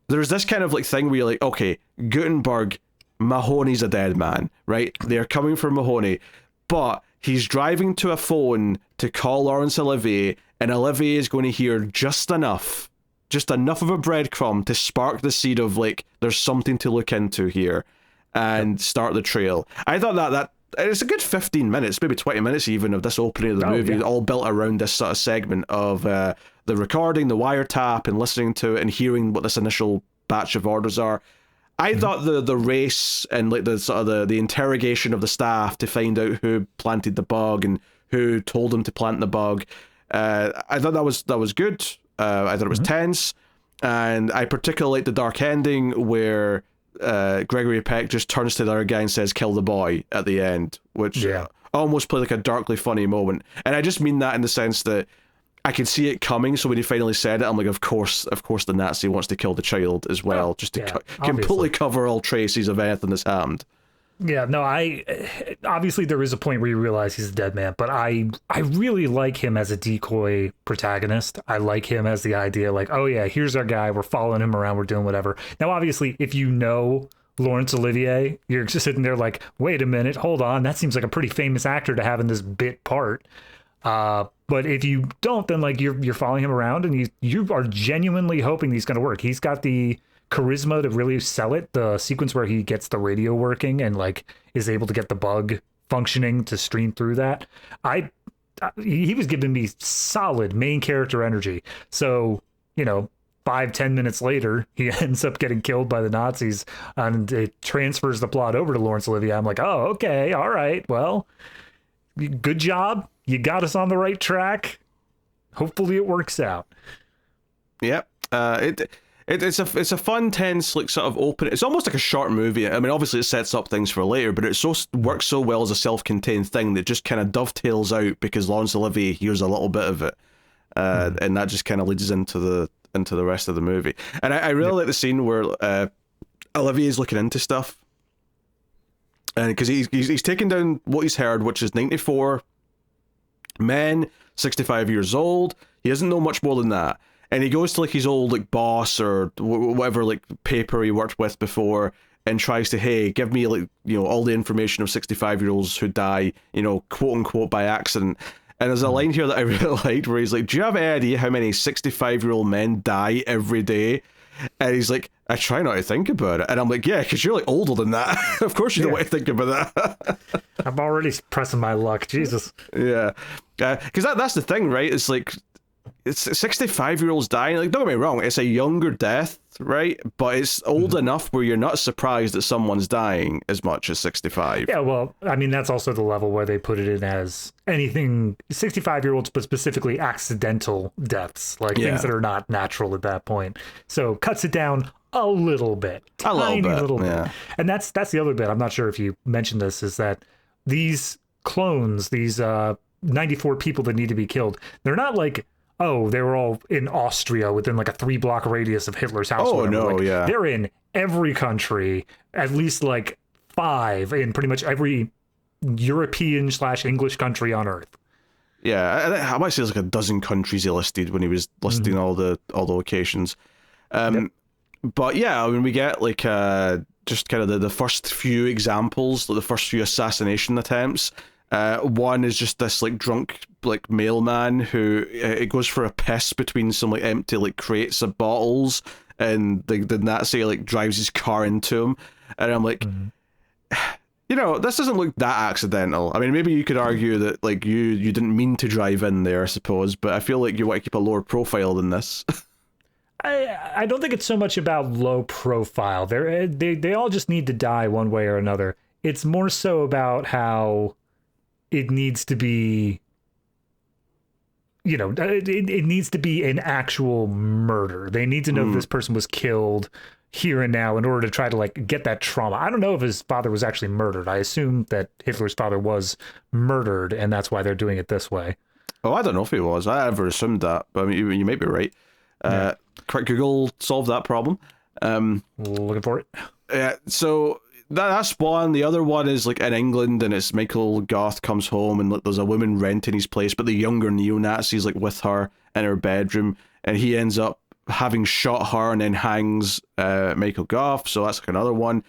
Speaker 1: There's this kind of like thing where you're like, okay, Guttenberg, Mahoney's a dead man, right? They're coming for Mahoney, but he's driving to a phone to call Laurence Olivier, and Olivier is going to hear just enough of a breadcrumb to spark the seed of like, there's something to look into here, and start the trail. I thought that it's a good 15 minutes, maybe 20 minutes even, of this opening of the movie, all built around this sort of segment of the recording, the wiretap, and listening to it and hearing what this initial batch of orders are. I thought the race and like the sort of the interrogation of the staff to find out who planted the bug and who told them to plant the bug, I thought that was good. I thought it was tense, and I particularly liked the dark ending where Gregory Peck just turns to the other guy and says, "Kill the boy" at the end, which almost played like a darkly funny moment. And I just mean that in the sense that I could see it coming, so when he finally said it, I'm like, of course the Nazi wants to kill the child as well, just to completely cover all traces of anything that's happened.
Speaker 2: Yeah, no, obviously there is a point where you realize he's a dead man, but I really like him as a decoy protagonist. I like him as the idea, like, oh yeah, here's our guy, we're following him around, we're doing whatever. Now, obviously, if you know Laurence Olivier, you're just sitting there like, wait a minute, hold on, that seems like a pretty famous actor to have in this bit part. But if you don't, then like you're following him around and you are genuinely hoping he's going to work. He's got the charisma to really sell it. The sequence where he gets the radio working and like is able to get the bug functioning to stream through that. He was giving me solid main character energy. So, 5-10 minutes later, he ends up getting killed by the Nazis, and it transfers the plot over to Laurence Olivier. I'm like, oh, okay, all right, well, good job. You got us on the right track. Hopefully it works out.
Speaker 1: Yep. It's a fun, tense, like sort of open. It's almost like a short movie. I mean, obviously it sets up things for later, but it works so well as a self-contained thing that just kind of dovetails out because Laurence Olivier hears a little bit of it, and that just kind of leads into the rest of the movie. And I really like the scene where Olivier's looking into stuff, and because he's taken down what he's heard, which is 94 men, 65 years old. He doesn't know much more than that. and he goes to like his old like boss or whatever like paper he worked with before, and tries to, hey, give me like, you know, all the information of 65-year-olds who die, you know, quote unquote by accident. And there's a line here that I really liked where he's like, do you have any idea how many 65-year-old men die every day? And he's like, I try not to think about it. And I'm like, yeah, because you're like older than that. Of course you don't want to think about that.
Speaker 2: I'm already pressing my luck. Jesus.
Speaker 1: Yeah. Because that's the thing, right? It's like, it's 65-year-olds dying. Like, don't get me wrong, it's a younger death, right? But it's old enough where you're not surprised that someone's dying as much as 65.
Speaker 2: Yeah, well, I mean, that's also the level where they put it in as anything 65-year-olds, but specifically accidental deaths, like things that are not natural at that point. So cuts it down a little bit. Tiny little bit.
Speaker 1: Yeah.
Speaker 2: And that's the other bit. I'm not sure if you mentioned this, is that these clones, these 94 people that need to be killed, they're not like, oh, they were all in Austria within like a 3-block radius of Hitler's house.
Speaker 1: Oh, no,
Speaker 2: like,
Speaker 1: yeah.
Speaker 2: They're in every country, at least like 5 in pretty much every European/English country on Earth.
Speaker 1: Yeah, I might say there's like a dozen countries he listed when he was listing all the locations. But yeah, I mean, we get like just kind of the first few examples, like the first few assassination attempts. One is just this like drunk like mailman who it goes for a piss between some like empty like crates of bottles, and the Nazi like drives his car into him, and I'm like, you know, this doesn't look that accidental. I mean, maybe you could argue that like you didn't mean to drive in there, I suppose, but I feel like you want to keep a lower profile than this.
Speaker 2: I don't think it's so much about low profile. They all just need to die one way or another. It's more so about how it needs to be, you know, it needs to be an actual murder. They need to know this person was killed here and now in order to try to like get that trauma. I don't know if his father was actually murdered. I assume that Hitler's father was murdered, and that's why they're doing it this way. Oh,
Speaker 1: I don't know if he was. I never assumed that, but I mean, you might be right. Quick Google solved that problem.
Speaker 2: Looking for it.
Speaker 1: Yeah, so that's one. The other one is like in England, and it's Michael Goth comes home, and there's a woman renting his place, but the younger neo-Nazi's like with her in her bedroom, and he ends up having shot her and then hangs Michael Goth. So that's like another one.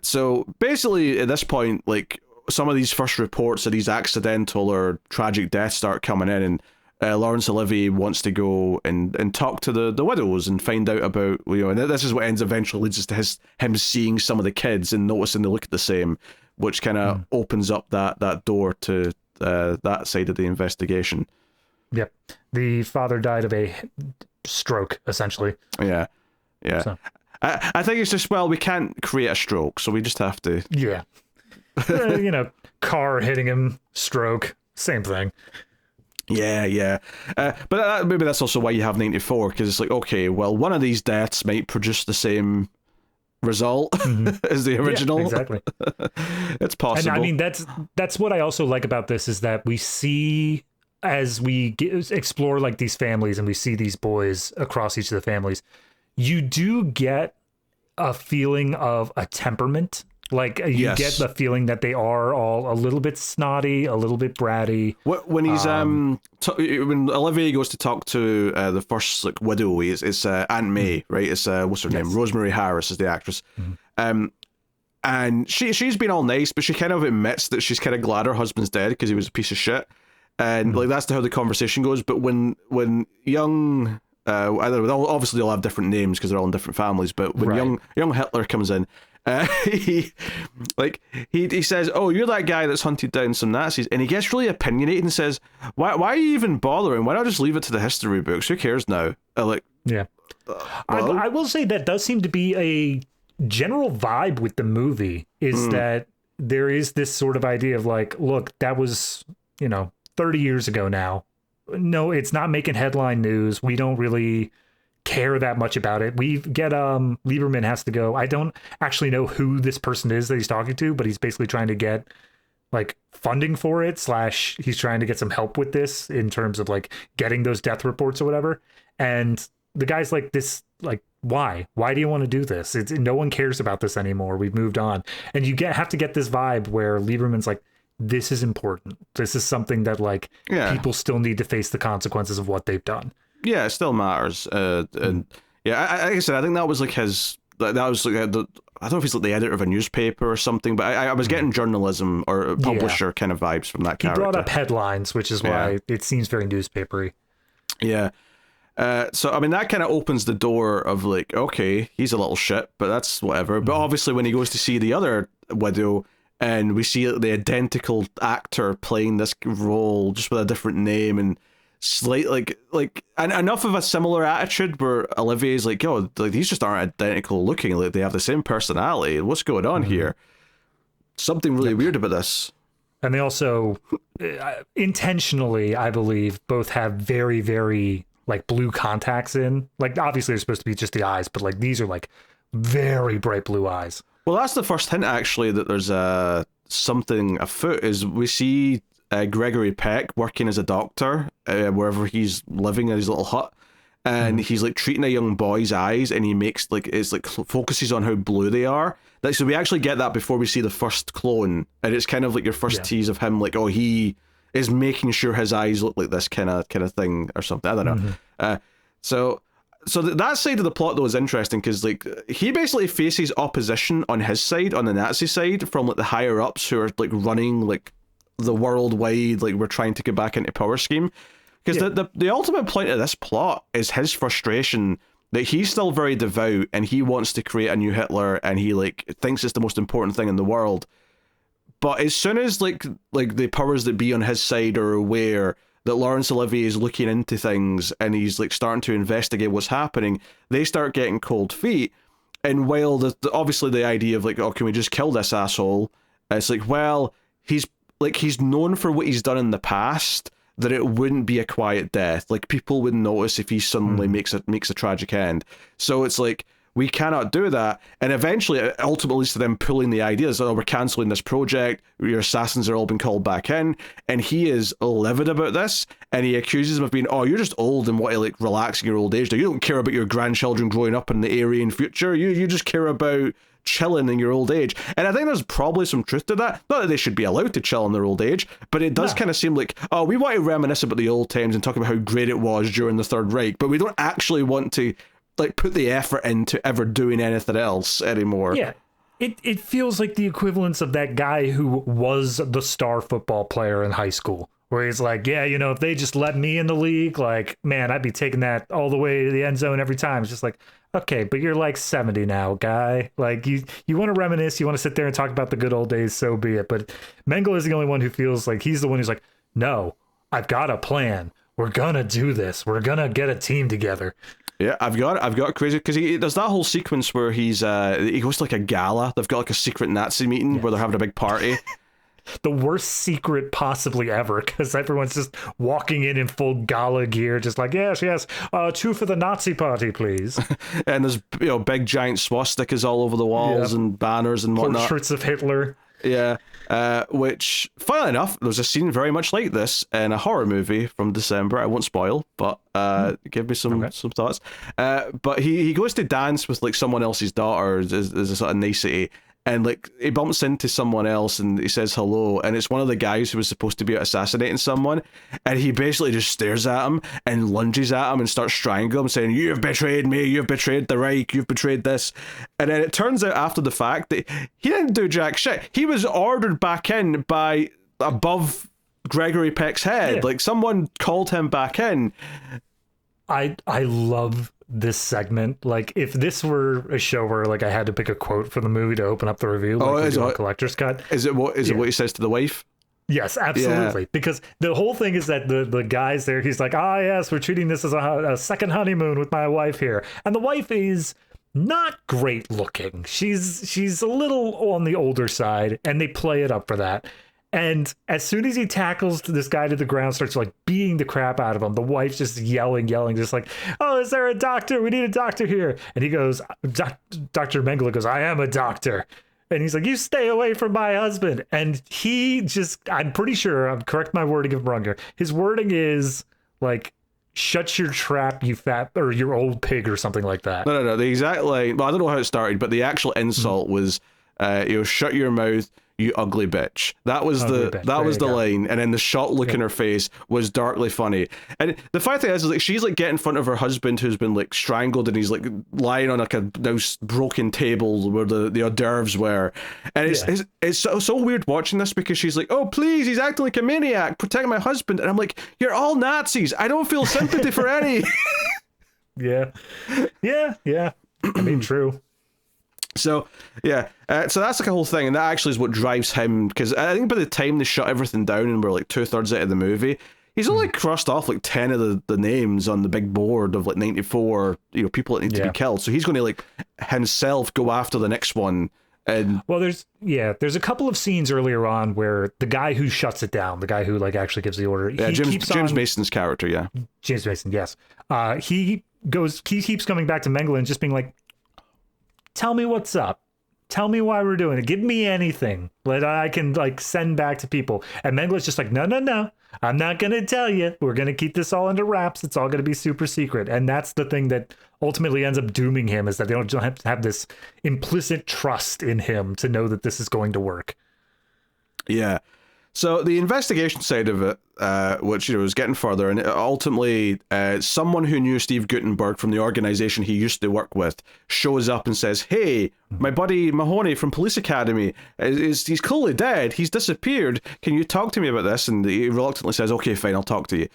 Speaker 1: So basically at this point, like some of these first reports of these accidental or tragic deaths start coming in, and Laurence Olivier wants to go and talk to the widows and find out about, you know, and this is what eventually leads us to him seeing some of the kids and noticing they look the same, which kind of opens up that door to that side of the investigation.
Speaker 2: Yep. The father died of a stroke, essentially.
Speaker 1: Yeah. So. I think it's just, well, we can't create a stroke, so we just have to.
Speaker 2: Yeah. You know, car hitting him, stroke, same thing.
Speaker 1: Yeah. But maybe that's also why you have 94, because it's like, okay, well, one of these deaths might produce the same result as the original.
Speaker 2: Yeah, exactly.
Speaker 1: It's possible.
Speaker 2: And I mean, that's what I also like about this, is that we see, as we explore like these families and we see these boys across each of the families, you do get a feeling of a temperament. Like you get the feeling that they are all a little bit snotty, a little bit bratty.
Speaker 1: When he's when Olivier goes to talk to the first like widow, it's Aunt May, right? It's what's her name? Rosemary Harris is the actress. And she's been all nice, but she kind of admits that she's kind of glad her husband's dead because he was a piece of shit, and like that's how the conversation goes. But when young obviously they'll have different names because they're all in different families, but when young Hitler comes in, he says, "Oh, you're that guy that's hunted down some Nazis," and he gets really opinionated and says, "Why are you even bothering? Why not just leave it to the history books? Who cares now?"
Speaker 2: Yeah.
Speaker 1: Well,
Speaker 2: I will say that does seem to be a general vibe with the movie, is that there is this sort of idea of like, look, that was, 30 years ago now. No, it's not making headline news. We don't really care that much about it. We get Lieberman has to go. I don't actually know who this person is that he's talking to, but he's basically trying to get like funding for it, / he's trying to get some help with this in terms of like getting those death reports or whatever. And the guy's like, this, like, why do you want to do this? No one cares about this anymore. We've moved on. And you have to get this vibe where Lieberman's like, this is important. This is something that like people still need to face the consequences of what they've done.
Speaker 1: Yeah, it still matters. And yeah, like I said, I think that was like that was like I don't know if he's like the editor of a newspaper or something, but I was getting journalism or publisher kind of vibes from that character.
Speaker 2: He brought up headlines, which is why it seems very newspapery.
Speaker 1: Yeah. So, I mean, that kind of opens the door of like, okay, he's a little shit, but that's whatever. But obviously when he goes to see the other widow and we see the identical actor playing this role just with a different name and and enough of a similar attitude where Olivier's like, yo, like these just aren't identical looking. Like they have the same personality. What's going on here? Something really weird about this.
Speaker 2: And they also intentionally, I believe, both have very, very like blue contacts in. Like obviously they're supposed to be just the eyes, but like these are like very bright blue eyes.
Speaker 1: Well, that's the first hint actually that there's something afoot. Is we see Gregory Peck working as a doctor wherever he's living in his little hut, and he's like treating a young boy's eyes, and he makes like it's like focuses on how blue they are. Like, so we actually get that before we see the first clone, and it's kind of like your first tease of him like, oh, he is making sure his eyes look like this kind of thing or something. I don't know. So that side of the plot though is interesting because like he basically faces opposition on his side, on the Nazi side, from like the higher ups who are like running like the worldwide, like we're trying to get back into power scheme. Because the ultimate point of this plot is his frustration that he's still very devout and he wants to create a new Hitler and he like thinks it's the most important thing in the world. But as soon as like the powers that be on his side are aware that Laurence Olivier is looking into things and he's like starting to investigate what's happening, they start getting cold feet. And while obviously the idea of like, oh, can we just kill this asshole? It's like, well, he's known for what he's done in the past, that it wouldn't be a quiet death. Like people wouldn't notice if he suddenly makes a tragic end. So it's like, we cannot do that. And eventually, it ultimately leads to them pulling the ideas. Oh, we're cancelling this project. Your assassins are all been called back in. And he is livid about this. And he accuses them of being, oh, you're just old and want to like relax in your old age. You don't care about your grandchildren growing up in the Aryan future. You just care about chilling in your old age. And I think there's probably some truth to that. Not that they should be allowed to chill in their old age, but it does kind of seem like, oh, we want to reminisce about the old times and talk about how great it was during the Third Reich, but we don't actually want to like put the effort into ever doing anything else anymore.
Speaker 2: Yeah. It feels like the equivalence of that guy who was the star football player in high school, where he's like, yeah, you know, if they just let me in the league, like, man, I'd be taking that all the way to the end zone every time. It's just like, okay, but you're like 70 now, guy. Like, you want to reminisce, you want to sit there and talk about the good old days, so be it. But Mengele is the only one who feels like he's the one who's like, no, I've got a plan. We're gonna do this. We're gonna get a team together.
Speaker 1: Yeah, I've got crazy because there's that whole sequence where he goes to like a gala. They've got like a secret Nazi meeting where they're having a big party.
Speaker 2: The worst secret possibly ever, because everyone's just walking in full gala gear, just like, yes, 2 for the Nazi party, please.
Speaker 1: And there's big giant swastikas all over the walls and banners and whatnot.
Speaker 2: Portraits of Hitler.
Speaker 1: Yeah, which, funnily enough, there's a scene very much like this in a horror movie from December. I won't spoil, but give me some thoughts. But he goes to dance with like someone else's daughter as a sort of nicety, and like he bumps into someone else and he says hello, and it's one of the guys who was supposed to be assassinating someone, and he basically just stares at him and lunges at him and starts strangling him, saying, "You've betrayed me, you've betrayed the Reich, you've betrayed this." And then it turns out after the fact that he didn't do jack shit. He was ordered back in by above Gregory Peck's head. Yeah. Like someone called him back in.
Speaker 2: I love this segment. Like, if this were a show where like I had to pick a quote for the movie to open up the review, like we do on Collector's Cut.
Speaker 1: Is it what he says to the wife?
Speaker 2: Yes, absolutely. Yeah. Because the whole thing is that the guys there, he's like, yes, we're treating this as a second honeymoon with my wife here. And the wife is not great looking. She's a little on the older side, and they play it up for that. And as soon as he tackles this guy to the ground, starts like beating the crap out of him, the wife's just yelling, just like, "Oh, is there a doctor? We need a doctor here." And he goes, Dr. Mengele goes, "I am a doctor." And he's like, "You stay away from my husband." And he just, I'm pretty sure, I'm correct my wording if I'm wrong here, his wording is like, "Shut your trap, you fat," or "your old pig," or something like that.
Speaker 1: No. The exact line, well, I don't know how it started, but the actual insult was, shut your mouth, you ugly bitch. That was the line, and then the shot look in her face was darkly funny. And the funny thing is like she's like getting in front of her husband who's been like strangled, and he's like lying on like a now broken table where the hors d'oeuvres were, and it's so weird watching this because she's like, oh please, he's acting like a maniac, protect my husband, and I'm like, you're all Nazis, I don't feel sympathy for any.
Speaker 2: Yeah. I mean, true.
Speaker 1: So so that's like a whole thing, and that actually is what drives him, because I think by the time they shut everything down and we're like 2/3 out of the movie, he's only crossed off like 10 of the names on the big board of like 94 people that need to be killed. So he's going to like himself go after the next one. And
Speaker 2: well, there's a couple of scenes earlier on where the guy who shuts it down, the guy who like actually gives the order,
Speaker 1: James Mason's character,
Speaker 2: James Mason, yes, he keeps coming back to Mengele and just being like, tell me what's up. Tell me why we're doing it. Give me anything that I can like send back to people. And Mengele's just like, no. I'm not going to tell you. We're going to keep this all under wraps. It's all going to be super secret. And that's the thing that ultimately ends up dooming him, is that they don't have to have this implicit trust in him to know that this is going to work.
Speaker 1: Yeah. So the investigation side of it, which is getting further, and ultimately someone who knew Steve Guttenberg from the organization he used to work with shows up and says, hey, my buddy Mahoney from Police Academy, he's clearly dead, he's disappeared, can you talk to me about this? And he reluctantly says, okay, fine, I'll talk to you.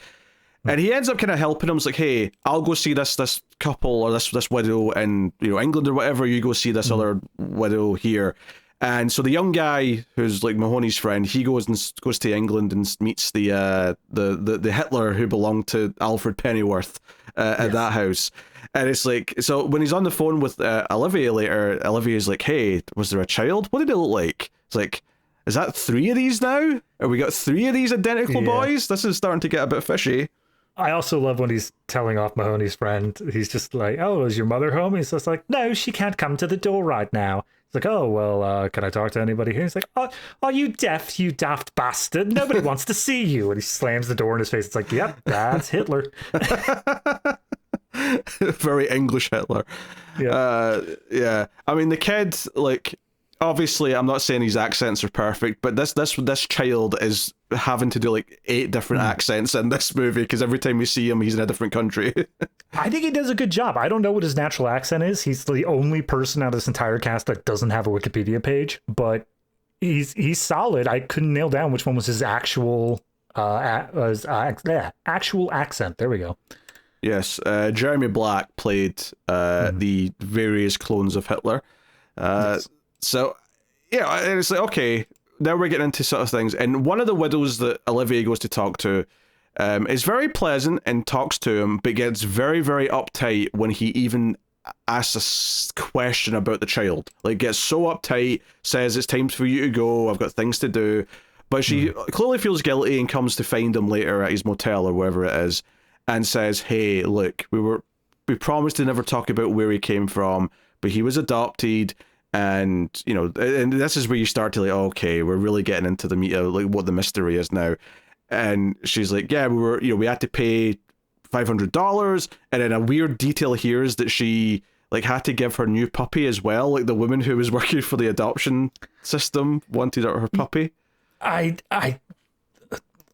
Speaker 1: And he ends up kind of helping him. It's like, hey, I'll go see this couple or this widow in England or whatever, you go see this other widow here. And so the young guy who's like Mahoney's friend, he goes to England and meets the Hitler who belonged to Alfred Pennyworth at that house. And it's like, so when he's on the phone with Olivier later, Olivier's like, hey, was there a child? What did it look like? It's like, is that 3 of these now? Have we got 3 of these identical boys? This is starting to get a bit fishy.
Speaker 2: I also love when he's telling off Mahoney's friend. He's just like, oh, is your mother home? He's just like, no, she can't come to the door right now. He's like, oh, well, can I talk to anybody here? He's like, oh, are you deaf, you daft bastard? Nobody wants to see you. And he slams the door in his face. It's like, yep, that's Hitler.
Speaker 1: Very English Hitler. Yeah. I mean, the kid, like, obviously, I'm not saying his accents are perfect, but this child is having to do like 8 different accents in this movie, because every time we see him, he's in a different country.
Speaker 2: I think he does a good job. I don't know what his natural accent is. He's the only person out of this entire cast that doesn't have a Wikipedia page, but he's solid. I couldn't nail down which one was his actual actual accent. There we go.
Speaker 1: Yes, Jeremy Black played the various clones of Hitler. Yes. So, and it's like, okay, now we're getting into sort of things. And one of the widows that Olivier goes to talk to is very pleasant and talks to him, but gets very, very uptight when he even asks a question about the child. Like, gets so uptight, says, it's time for you to go, I've got things to do. But she clearly feels guilty and comes to find him later at his motel or wherever it is, and says, hey, look, we promised to never talk about where he came from, but he was adopted. And, and this is where you start to like, okay, we're really getting into the meat of like what the mystery is now. And she's like, yeah, we had to pay $500. And then a weird detail here is that she like had to give her new puppy as well. Like the woman who was working for the adoption system wanted her puppy.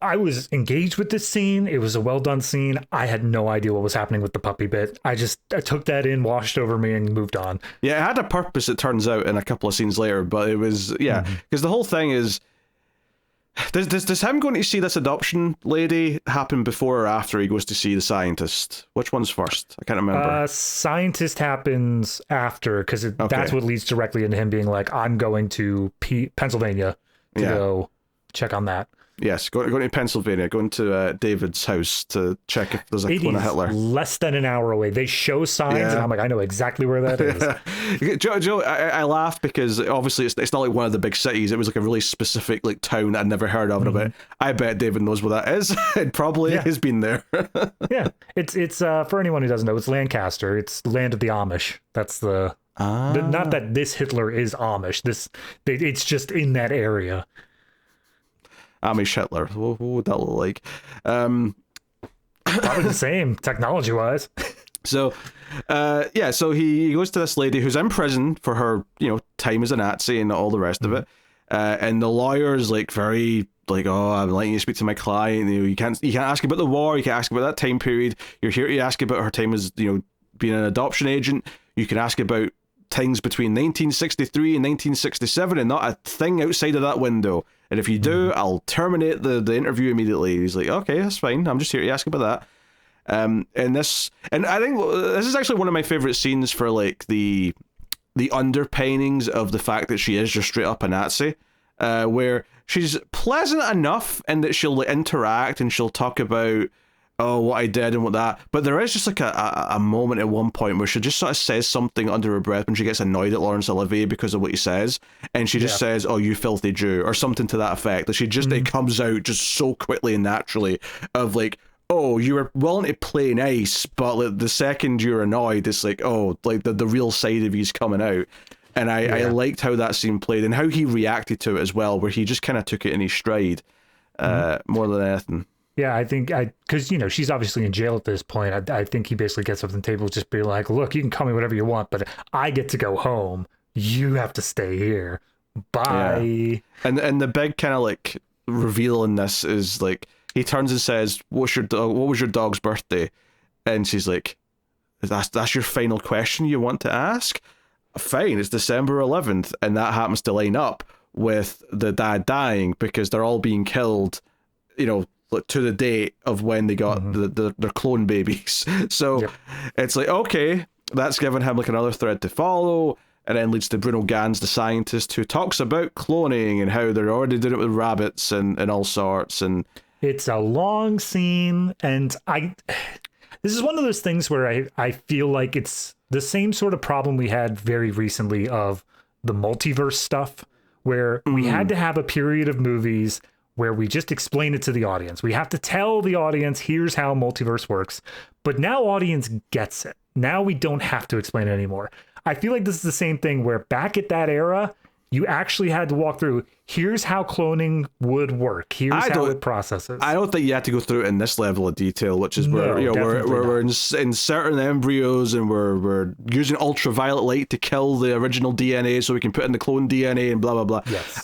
Speaker 2: I was engaged with this scene. It was a well done scene. I had no idea what was happening with the puppy bit. I took that in, washed over me, and moved on.
Speaker 1: Yeah, it had a purpose, it turns out, in a couple of scenes later, but it was, because the whole thing is, does him going to see this adoption lady happen before or after he goes to see the scientist? Which one's first? I can't remember.
Speaker 2: Scientist happens after, because that's what leads directly into him being like, I'm going to Pennsylvania to go check on that.
Speaker 1: Yes, going to Pennsylvania, going to David's house to check if there's a clone of Hitler.
Speaker 2: Less than an hour away. They show signs, and I'm like, I know exactly where that is.
Speaker 1: Joe, I laughed because obviously it's not like one of the big cities. It was like a really specific like town I'd never heard of. But I bet David knows where that is. It probably has been there.
Speaker 2: Yeah, it's for anyone who doesn't know, it's Lancaster. It's land of the Amish. That's the not that this Hitler is Amish. It's just in that area.
Speaker 1: Amish Hitler. What would that look like?
Speaker 2: Probably the same, technology-wise.
Speaker 1: So, so he goes to this lady who's in prison for her, time as a Nazi and all the rest of it. And the lawyer's like very like, oh, I'm letting you speak to my client. You can't ask about the war. You can't ask about that time period. You're here to ask about her time as, being an adoption agent. You can ask about things between 1963 and 1967 and not a thing outside of that window. And if you do, I'll terminate the interview immediately. He's like, okay, that's fine. I'm just here to ask about that. And I think this is actually one of my favorite scenes for like the underpinnings of the fact that she is just straight up a Nazi, where she's pleasant enough in that she'll interact and she'll talk about, oh, what I did and what that, but there is just like a moment at one point where she just sort of says something under her breath when she gets annoyed at Laurence Olivier because of what he says, and she just says, oh, you filthy Jew, or something to that effect. Like she just, it comes out just so quickly and naturally of like, oh, you were willing to play nice, but like, the second you're annoyed, it's like, oh, like the real side of you's coming out. And I liked how that scene played and how he reacted to it as well, where he just kind of took it in his stride more than anything.
Speaker 2: Yeah, I think because she's obviously in jail at this point. I think he basically gets up on the table, just be like, look, you can call me whatever you want, but I get to go home. You have to stay here. Bye. Yeah.
Speaker 1: And the big kind of like reveal in this is like, he turns and says, what was your dog's birthday? And she's like, that's your final question you want to ask? Fine, it's December 11th, and that happens to line up with the dad dying because they're all being killed, to the date of when they got their clone babies. So it's like, okay, that's given him like another thread to follow, and then leads to Bruno Ganz, the scientist, who talks about cloning and how they're already doing it with rabbits and all sorts. And
Speaker 2: it's a long scene, and this is one of those things where I feel like it's the same sort of problem we had very recently of the multiverse stuff, where we had to have a period of movies where we just explain it to the audience. We have to tell the audience, here's how multiverse works. But now audience gets it. Now we don't have to explain it anymore. I feel like this is the same thing where back at that era, you actually had to walk through, here's how cloning would work. Here's how it processes. I
Speaker 1: don't think you had to go through it in this level of detail, which is where we're inserting embryos and we're using ultraviolet light to kill the original DNA so we can put in the clone DNA and blah, blah, blah.
Speaker 2: Yes.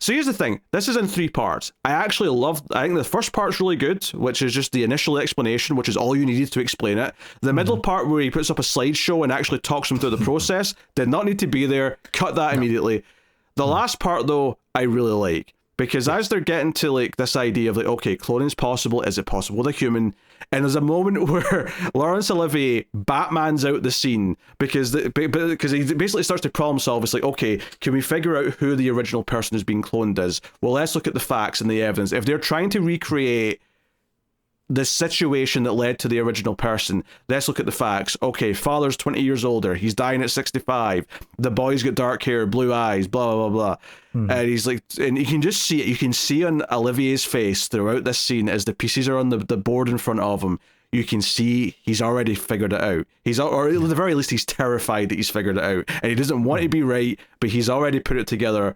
Speaker 1: So here's the thing. This is in 3 parts. I think the first part's really good, which is just the initial explanation, which is all you needed to explain it. The middle part where he puts up a slideshow and actually talks them through the process did not need to be there. Cut that immediately. The last part, though, I really like. Because as they're getting to like this idea of like, okay, cloning's possible, is it possible with a human? And there's a moment where Laurence Olivier Batmans out the scene because he basically starts to problem solve. It's like, okay, can we figure out who the original person who's being cloned is? Well, let's look at the facts and the evidence. If they're trying to recreate the situation that led to the original person, let's look at the facts. Okay, father's 20 years older. He's dying at 65. The boy's got dark hair, blue eyes, blah, blah, blah, blah. And he's like, and you can just see it. You can see on Olivier's face throughout this scene as the pieces are on the board in front of him. You can see he's already figured it out. Or at the very least, he's terrified that he's figured it out. And he doesn't want to be right, but he's already put it together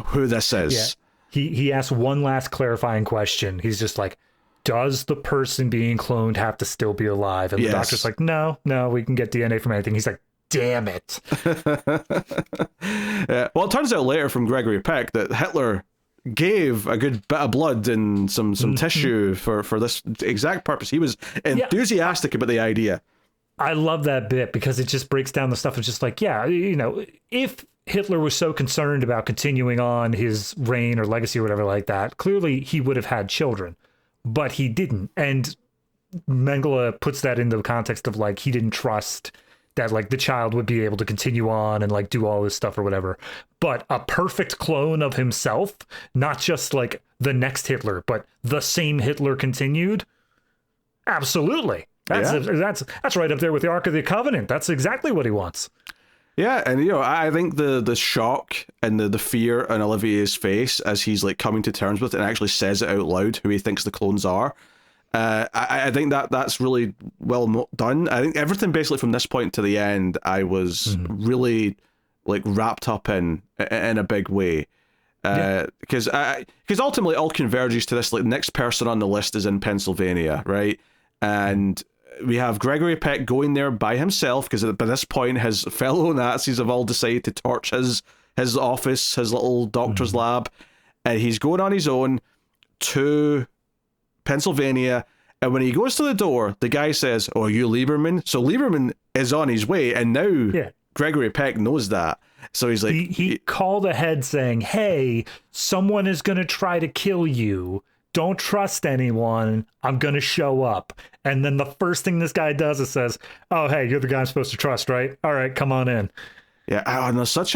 Speaker 1: who this is.
Speaker 2: Yeah. He asks one last clarifying question. He's just like, does the person being cloned have to still be alive? And the doctor's like, no, we can get DNA from anything. He's like, damn it.
Speaker 1: Well, it turns out later from Gregory Peck that Hitler gave a good bit of blood and some tissue for this exact purpose. He was enthusiastic about the idea.
Speaker 2: I love that bit because it just breaks down the stuff. It's just like, if Hitler was so concerned about continuing on his reign or legacy or whatever like that, clearly he would have had children. But he didn't. And Mengele puts that into the context of like, he didn't trust that like the child would be able to continue on and like do all this stuff or whatever. But a perfect clone of himself, not just like the next Hitler, but the same Hitler continued. Absolutely. That's right up there with the Ark of the Covenant. That's exactly what he wants.
Speaker 1: Yeah, and I think the shock and the fear on Olivier's face as he's like coming to terms with it and actually says it out loud who he thinks the clones are. I think that's really well done. I think everything basically from this point to the end, I was really like wrapped up in a big way. Because ultimately all converges to this, like next person on the list is in Pennsylvania, right? And we have Gregory Peck going there by himself because by this point his fellow Nazis have all decided to torch his office, his little doctor's lab, and he's going on his own to Pennsylvania. And when he goes to the door, the guy says, "Oh, are you Lieberman?" So Lieberman is on his way, and now Gregory Peck knows that. So he's like,
Speaker 2: he called ahead saying, "Hey, someone is going to try to kill you. Don't trust anyone. I'm going to show up." And then the first thing this guy does is says, "Oh, hey, you're the guy I'm supposed to trust, right? All right, come on in."
Speaker 1: Yeah, and there's such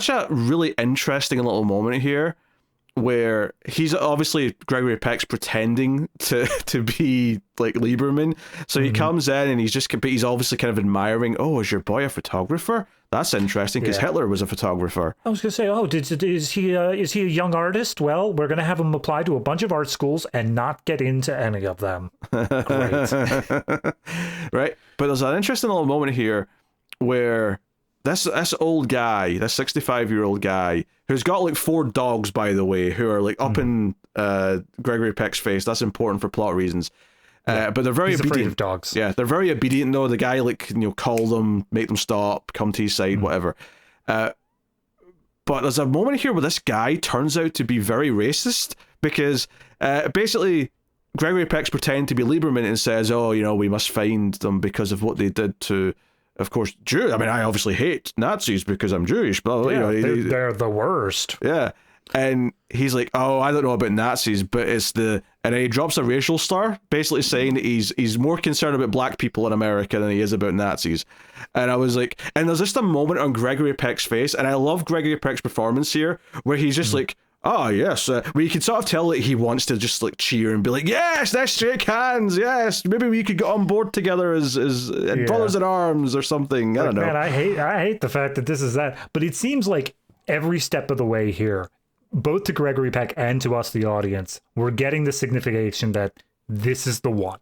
Speaker 1: a really interesting little moment here where he's obviously Gregory Peck's pretending to be like Lieberman. So he comes in and he's obviously kind of admiring, "Oh, is your boy a photographer? That's interesting because Hitler was a photographer."
Speaker 2: I was going to say, "Oh, is he a young artist? Well, we're going to have him apply to a bunch of art schools and not get into any of them." Great.
Speaker 1: Right? But there's an interesting little moment here where this old guy, this 65-year-old guy, who's got like 4 dogs, by the way, who are like up in Gregory Peck's face. That's important for plot reasons. But they're very
Speaker 2: He's
Speaker 1: obedient.
Speaker 2: afraid of dogs.
Speaker 1: Yeah, they're very obedient though. The guy call them, make them stop, come to his side, whatever. But there's a moment here where this guy turns out to be very racist because basically Gregory Peck's pretending to be Lieberman and says, "Oh, we must find them because of what they did to, of course, Jew. I mean, I obviously hate Nazis because I'm Jewish." Blah, blah,
Speaker 2: they're the worst.
Speaker 1: Yeah. And he's like, "Oh, I don't know about Nazis, but it's the..." And then he drops a racial slur, basically saying that he's more concerned about black people in America than he is about Nazis. And I was like... And there's just a moment on Gregory Peck's face, and I love Gregory Peck's performance here, where he's just like, "Oh, yes," where you can sort of tell that he wants to just like cheer and be like, "Yes, let's shake hands, yes, maybe we could get on board together as brothers in arms or something." I don't know.
Speaker 2: Man, I hate the fact that this is that, but it seems like every step of the way here, both to Gregory Peck and to us, the audience, we're getting the signification that this is the one.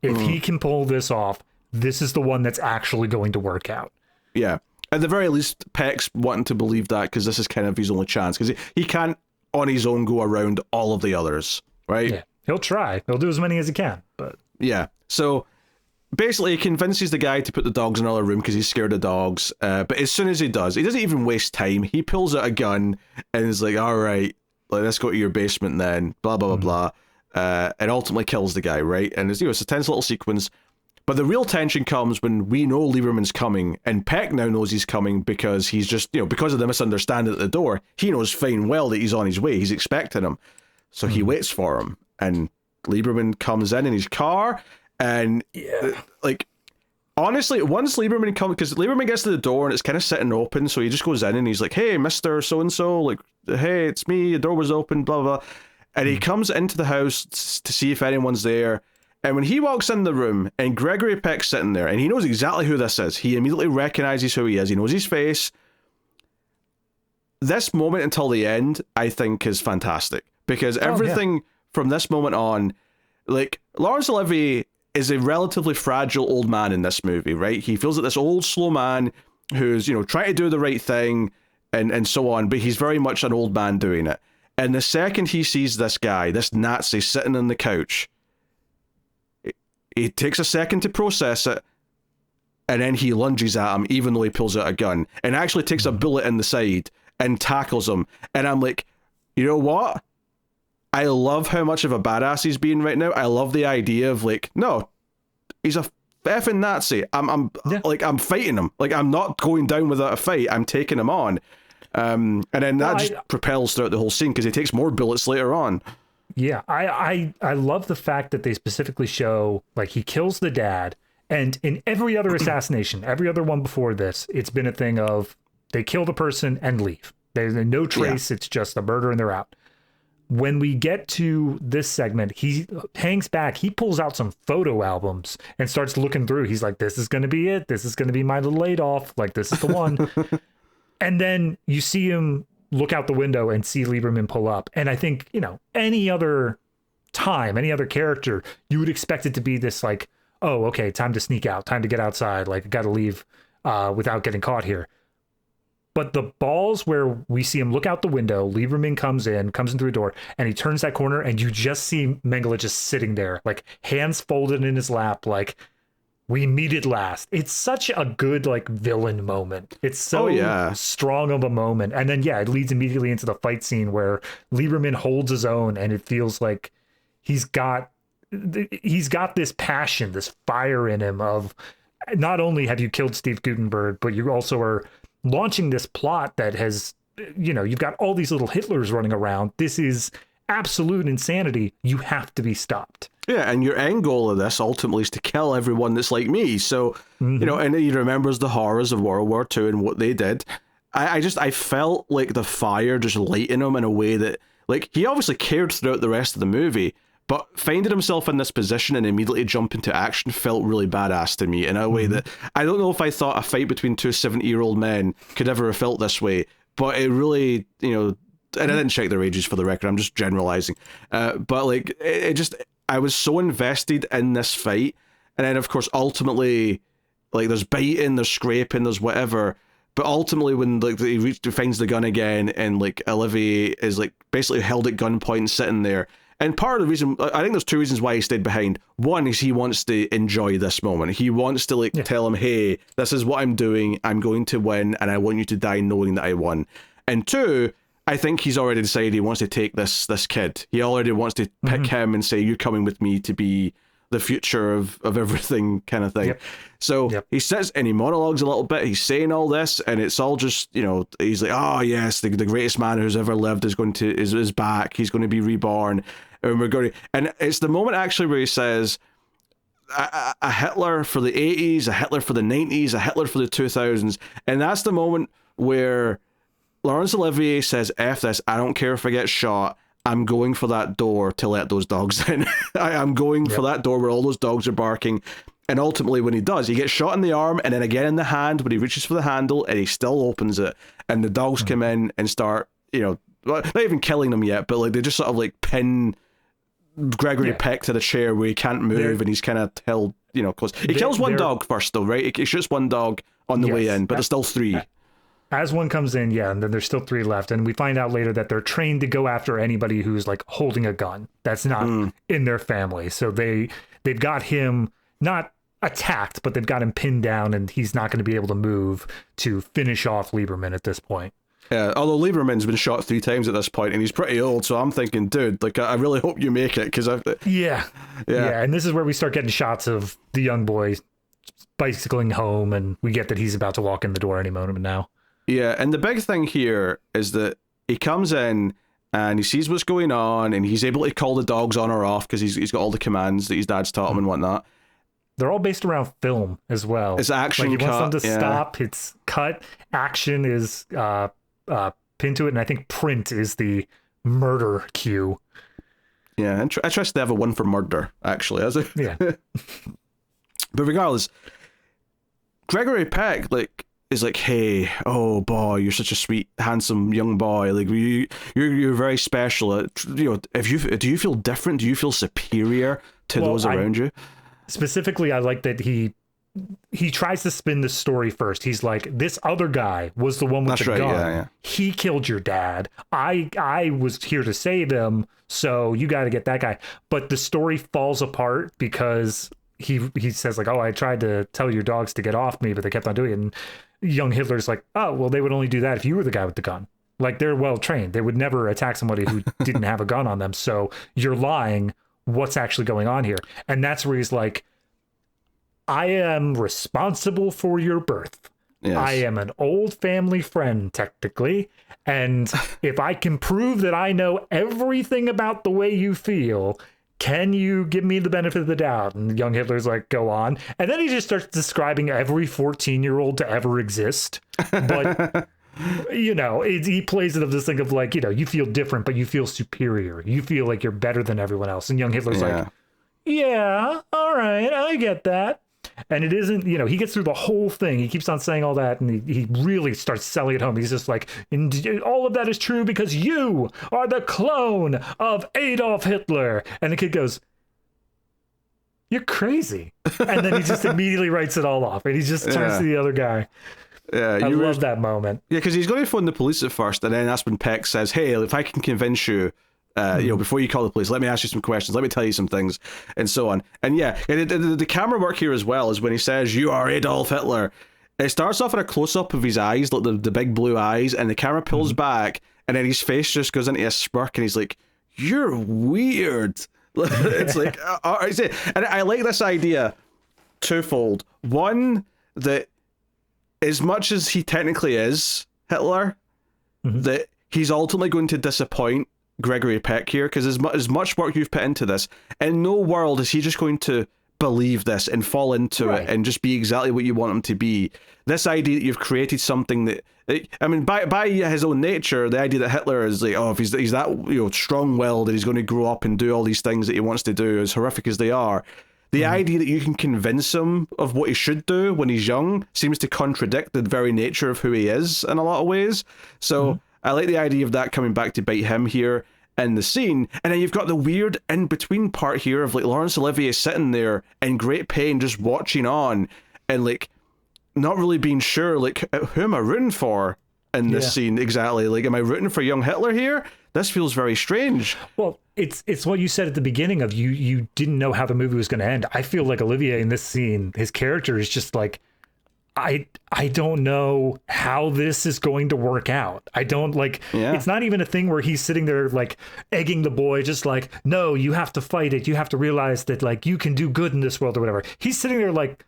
Speaker 2: If he can pull this off, this is the one that's actually going to work out.
Speaker 1: Yeah. At the very least, Peck's wanting to believe that because this is kind of his only chance, because he can't on his own go around all of the others, right?
Speaker 2: Yeah. He'll try. He'll do as many as he can, but...
Speaker 1: Yeah. So basically he convinces the guy to put the dogs in another room because he's scared of dogs. But as soon as he doesn't even waste time. He pulls out a gun and is like, "All right, let's go to your basement then, blah, blah, blah, blah." And ultimately kills the guy, right? And it's a tense little sequence. But the real tension comes when we know Lieberman's coming, and Peck now knows he's coming because he's just, because of the misunderstanding at the door, he knows fine well that he's on his way. He's expecting him. So he waits for him, and Lieberman comes in his car, and honestly, once Lieberman comes, because Lieberman gets to the door and it's kind of sitting open, so he just goes in and he's like, "Hey, Mr. So-and-so, like, hey, it's me, the door was open, blah, blah, blah." And he comes into the house to see if anyone's there. And when he walks in the room and Gregory Peck's sitting there and he knows exactly who this is, he immediately recognizes who he is. He knows his face. This moment until the end, I think, is fantastic because everything from this moment on, like, Laurence Olivier is a relatively fragile old man in this movie, right? He feels like this old, slow man who's, trying to do the right thing and so on, but he's very much an old man doing it. And the second he sees this guy, this Nazi sitting on the couch, he takes a second to process it, and then he lunges at him, even though he pulls out a gun, and actually takes a bullet in the side and tackles him. And I'm like, you know what? I love how much of a badass he's being right now. I love the idea of like, no, he's a effing Nazi. I'm fighting him. Like, I'm not going down without a fight. I'm taking him on. And then that just propels throughout the whole scene because he takes more bullets later on.
Speaker 2: Yeah, I love the fact that they specifically show, like, he kills the dad, and in every other assassination, every other one before this, it's been a thing of they kill the person and leave. There's no trace. It's just a murder and they're out. When we get to this segment, he hangs back. He pulls out some photo albums and starts looking through. He's like, "This is going to be it. This is going to be my little Adolf. Like, this is the one." And then you see him look out the window and see Lieberman pull up. And I think, any other time, any other character, you would expect it to be this like, "Oh, okay, time to sneak out, time to get outside. Like, got to leave without getting caught here." But the balls where we see him look out the window, Lieberman comes in through the door, and he turns that corner, and you just see Mengele just sitting there, like hands folded in his lap, like, we meet at last. It's such a good, like, villain moment. It's so strong of a moment. And then, it leads immediately into the fight scene where Lieberman holds his own, and it feels like he's got this passion, this fire in him of, not only have you killed Steve Guttenberg, but you also are launching this plot that has, you've got all these little Hitlers running around. This is absolute insanity. You have to be stopped.
Speaker 1: Yeah, and your end goal of this ultimately is to kill everyone that's like me. So, and he remembers the horrors of World War II and what they did. I felt like the fire just lighting him in a way that, like, he obviously cared throughout the rest of the movie, but finding himself in this position and immediately jumping to action felt really badass to me in a way that I don't know if I thought a fight between two 70-year-old men could ever have felt this way, but it really, and I didn't check their ages for the record, I'm just generalizing. But like, it just, I was so invested in this fight. And then, of course, ultimately, like, there's biting, there's scraping, there's whatever. But ultimately, when like he finds the gun again, and like Olivier is like basically held at gunpoint and sitting there. And part of the reason, I think there's two reasons why he stayed behind. One is he wants to enjoy this moment. He wants to like tell him, hey, this is what I'm doing. I'm going to win, and I want you to die knowing that I won. And two, I think he's already decided he wants to take this kid. He already wants to pick him and say, you're coming with me to be the future of everything, kind of thing. So he sits and he monologues a little bit. He's saying all this, and it's all just, he's like, oh yes, the greatest man who's ever lived is back. He's going to be reborn. And we're going to, and it's the moment actually where he says, a Hitler for the 80s, a Hitler for the 90s, a Hitler for the 2000s. And that's the moment where Laurence Olivier says, F this, I don't care if I get shot. I'm going for that door to let those dogs in. I'm going for that door where all those dogs are barking. And ultimately, when he does, he gets shot in the arm and then again in the hand when he reaches for the handle, and he still opens it. And the dogs come in and start, not even killing them yet, but like they just sort of like pin Gregory Peck to the chair where he can't move, and he's kind of held, close. He kills one dog first, though, right? He shoots one dog on the way in, but there's still three.
Speaker 2: As one comes in, and then there's still three left. And we find out later that they're trained to go after anybody who's like holding a gun that's not in their family. So they've got him not attacked, but they've got him pinned down, and he's not going to be able to move to finish off Lieberman at this point.
Speaker 1: Yeah, although Lieberman's been shot 3 times at this point, and he's pretty old, so I'm thinking, dude, like, I really hope you make it, because I've...
Speaker 2: Yeah, and this is where we start getting shots of the young boy bicycling home, and we get that he's about to walk in the door any moment now.
Speaker 1: Yeah, and the big thing here is that he comes in, and he sees what's going on, and he's able to call the dogs on or off, because he's got all the commands that his dad's taught him and whatnot.
Speaker 2: They're all based around film as well.
Speaker 1: It's action
Speaker 2: like he
Speaker 1: cut.
Speaker 2: Wants them to stop. It's cut. Action is... pinned to it, and I think print is the murder cue.
Speaker 1: Yeah, I trust they have a one for murder, actually.
Speaker 2: Yeah.
Speaker 1: But regardless, Gregory Peck is like, hey, oh boy, you're such a sweet, handsome young boy. Like you're very special. Do you feel different? Do you feel superior to those around you? Specifically,
Speaker 2: I like that he tries to spin the story first. He's like, this other guy was the one with the gun. Yeah. He killed your dad. I was here to save him, so you got to get that guy. But the story falls apart because he says like, oh, I tried to tell your dogs to get off me, but they kept on doing it. And young Hitler's like, oh, well, they would only do that if you were the guy with the gun. Like, they're well trained. They would never attack somebody who didn't have a gun on them. So you're lying. What's actually going on here? And that's where he's like, I am responsible for your birth. Yes. I am an old family friend, technically. And if I can prove that I know everything about the way you feel, can you give me the benefit of the doubt? And young Hitler's like, go on. And then he just starts describing every 14-year-old to ever exist. But, he plays it of this thing of like, you feel different, but you feel superior. You feel like you're better than everyone else. And young Hitler's like, yeah, all right, I get that. And it isn't, he gets through the whole thing. He keeps on saying all that, and he really starts selling it home. He's just like, and all of that is true because you are the clone of Adolf Hitler. And the kid goes, you're crazy. And then he just immediately writes it all off. And he just turns to the other guy.
Speaker 1: Yeah,
Speaker 2: I love that moment.
Speaker 1: Yeah, because he's going to phone the police at first, and then that's when Peck says, "Hey, if I can convince you, before you call the police, let me ask you some questions, let me tell you some things," and so on. And yeah, the camera work here as well is when he says, "You are Adolf Hitler." It starts off in a close-up of his eyes, like the big blue eyes, and the camera pulls back, and then his face just goes into a smirk, and he's like, "You're weird." It's like, and I like this idea twofold. One, that as much as he technically is Hitler, that he's ultimately going to disappoint Gregory Peck here, because as much work you've put into this, in no world is he just going to believe this and fall into it and just be exactly what you want him to be. This idea that you've created something that, I mean, by his own nature, the idea that Hitler is like, oh, if he's that strong-willed and he's going to grow up and do all these things that he wants to do, as horrific as they are, the idea that you can convince him of what he should do when he's young seems to contradict the very nature of who he is in a lot of ways. So I like the idea of that coming back to bite him here in the scene. And then you've got the weird in-between part here of like Laurence Olivier sitting there in great pain, just watching on and like not really being sure, like, who am I rooting for in this scene exactly? Like, am I rooting for young Hitler here? This feels very strange.
Speaker 2: Well, it's what you said at the beginning of you didn't know how the movie was going to end. I feel like Olivier in this scene, his character is just like, I don't know how this is going to work out. I don't like, it's not even a thing where he's sitting there like egging the boy, just like, no, you have to fight it. You have to realize that like you can do good in this world or whatever. He's sitting there like,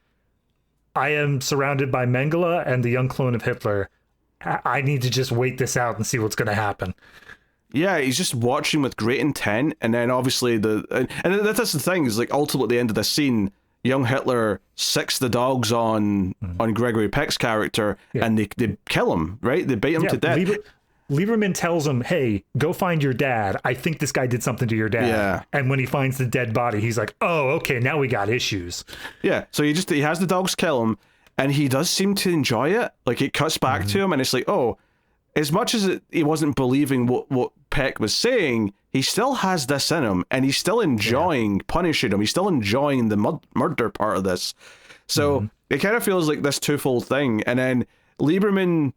Speaker 2: I am surrounded by Mengele and the young clone of Hitler. I need to just wait this out and see what's going to happen.
Speaker 1: Yeah, he's just watching with great intent, and then obviously and that's the thing, is like ultimately at the end of this scene, young Hitler sicks the dogs on Gregory Peck's character, and they kill him, right? They bait him to death.
Speaker 2: Lieberman tells him, hey, go find your dad. I think this guy did something to your dad. Yeah. And when he finds the dead body, he's like, oh, okay, now we got issues. Yeah,
Speaker 1: so he has the dogs kill him, and he does seem to enjoy it. Like, it cuts back to him, and it's like, oh, as much as he wasn't believing what Peck was saying, he still has this in him, and he's still enjoying punishing him. He's still enjoying the murder part of this. So it kind of feels like this twofold thing. And then Lieberman,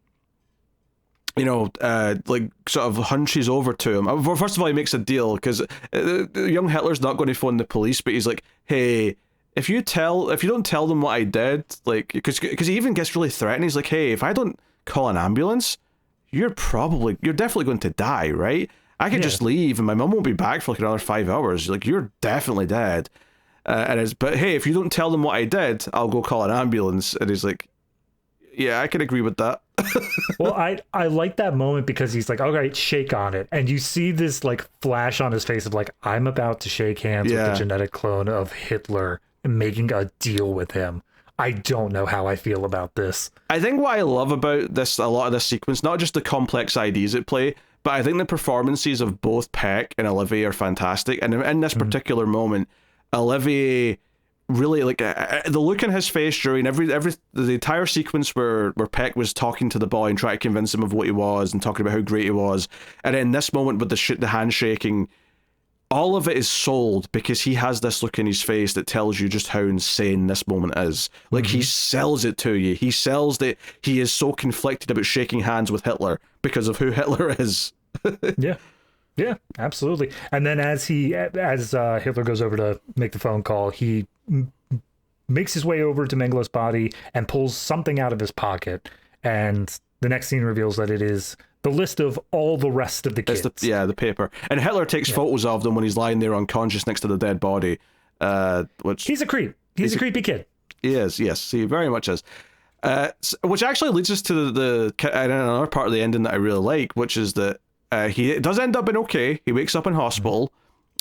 Speaker 1: like sort of hunches over to him. First of all, he makes a deal, because young Hitler's not going to phone the police, but he's like, hey, if you don't tell them what I did, like, because he even gets really threatened. He's like, hey, if I don't call an ambulance, you're definitely going to die, right? I could just leave and my mum won't be back for like another 5 hours. Like, you're definitely dead. But hey, if you don't tell them what I did, I'll go call an ambulance. And he's like, yeah, I can agree with that.
Speaker 2: Well, I like that moment because he's like, all right, shake on it. And you see this like flash on his face of like, I'm about to shake hands with the genetic clone of Hitler and making a deal with him. I don't know how I feel about this.
Speaker 1: I think what I love about a lot of this sequence, not just the complex ideas at play, but I think the performances of both Peck and Olivier are fantastic. And in this particular moment, Olivier really, like, the look in his face during the entire sequence where Peck was talking to the boy and trying to convince him of what he was and talking about how great he was, and then this moment with the handshaking, all of it is sold because he has this look in his face that tells you just how insane this moment is. Like, he sells it to you. He sells that he is so conflicted about shaking hands with Hitler because of who Hitler is.
Speaker 2: Yeah, absolutely. And then as Hitler goes over to make the phone call, he makes his way over to Mengele's body and pulls something out of his pocket. And the next scene reveals that it is the list of all the rest of the kids.
Speaker 1: The paper. And Hitler takes photos of them when he's lying there unconscious next to the dead body. Which
Speaker 2: he's a creep. He's a creepy kid.
Speaker 1: He is, yes. He very much is. Which actually leads us to another part of the ending that I really like, which is that he does end up being okay. He wakes up in hospital.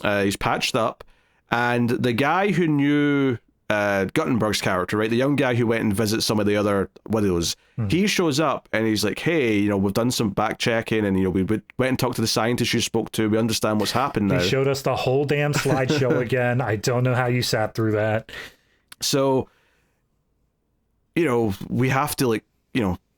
Speaker 1: He's patched up. And the guy who knew Guttenberg's character, right, the young guy who went and visits some of the other widows, he shows up and he's like, hey, we've done some back checking, and we went and talked to the scientist you spoke to. We understand what's happened now.
Speaker 2: He showed us the whole damn slideshow again. I don't know how you sat through that.
Speaker 1: So, we have to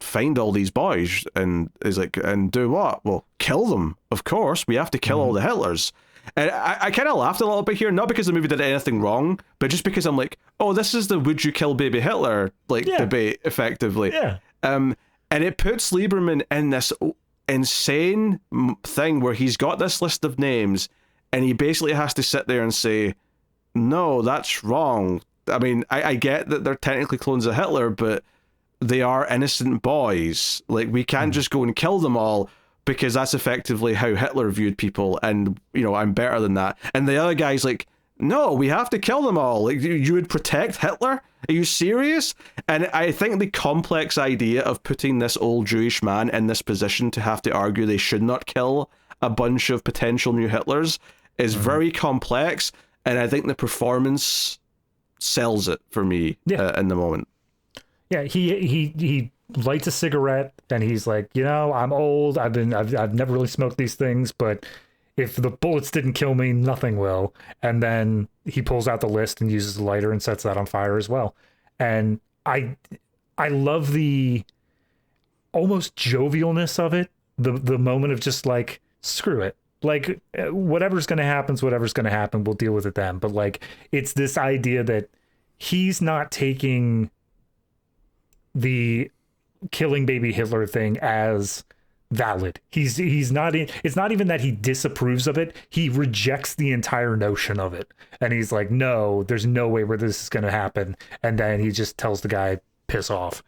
Speaker 1: find all these boys, and is like, and do what? Well, kill them, of course. We have to kill all the Hitlers. And I kind of laughed a little bit here, not because the movie did anything wrong, but just because I'm like, oh, this is the would you kill baby Hitler debate, effectively.
Speaker 2: Yeah.
Speaker 1: And it puts Lieberman in this insane thing where he's got this list of names and he basically has to sit there and say, no, that's wrong. I mean, I get that they're technically clones of Hitler, but they are innocent boys. Like, we can't just go and kill them all because that's effectively how Hitler viewed people. And, you know, I'm better than that. And the other guy's like, no, we have to kill them all. Like, you would protect Hitler? Are you serious? And I think the complex idea of putting this old Jewish man in this position to have to argue they should not kill a bunch of potential new Hitlers is very complex. And I think the performance sells it for me in the moment.
Speaker 2: Yeah, he lights a cigarette and he's like, you know, I'm old. I've never really smoked these things, but if the bullets didn't kill me, nothing will. And then he pulls out the list and uses the lighter and sets that on fire as well. And I love the almost jovialness of it. The moment of just like, screw it. Like, whatever's going to happen is whatever's going to happen. We'll deal with it then. But like, it's this idea that he's not taking the killing baby Hitler thing as valid. He's not in, it's not even that he disapproves of it. He rejects the entire notion of it. And he's like, no, there's no way where this is going to happen. And then he just tells the guy, piss off.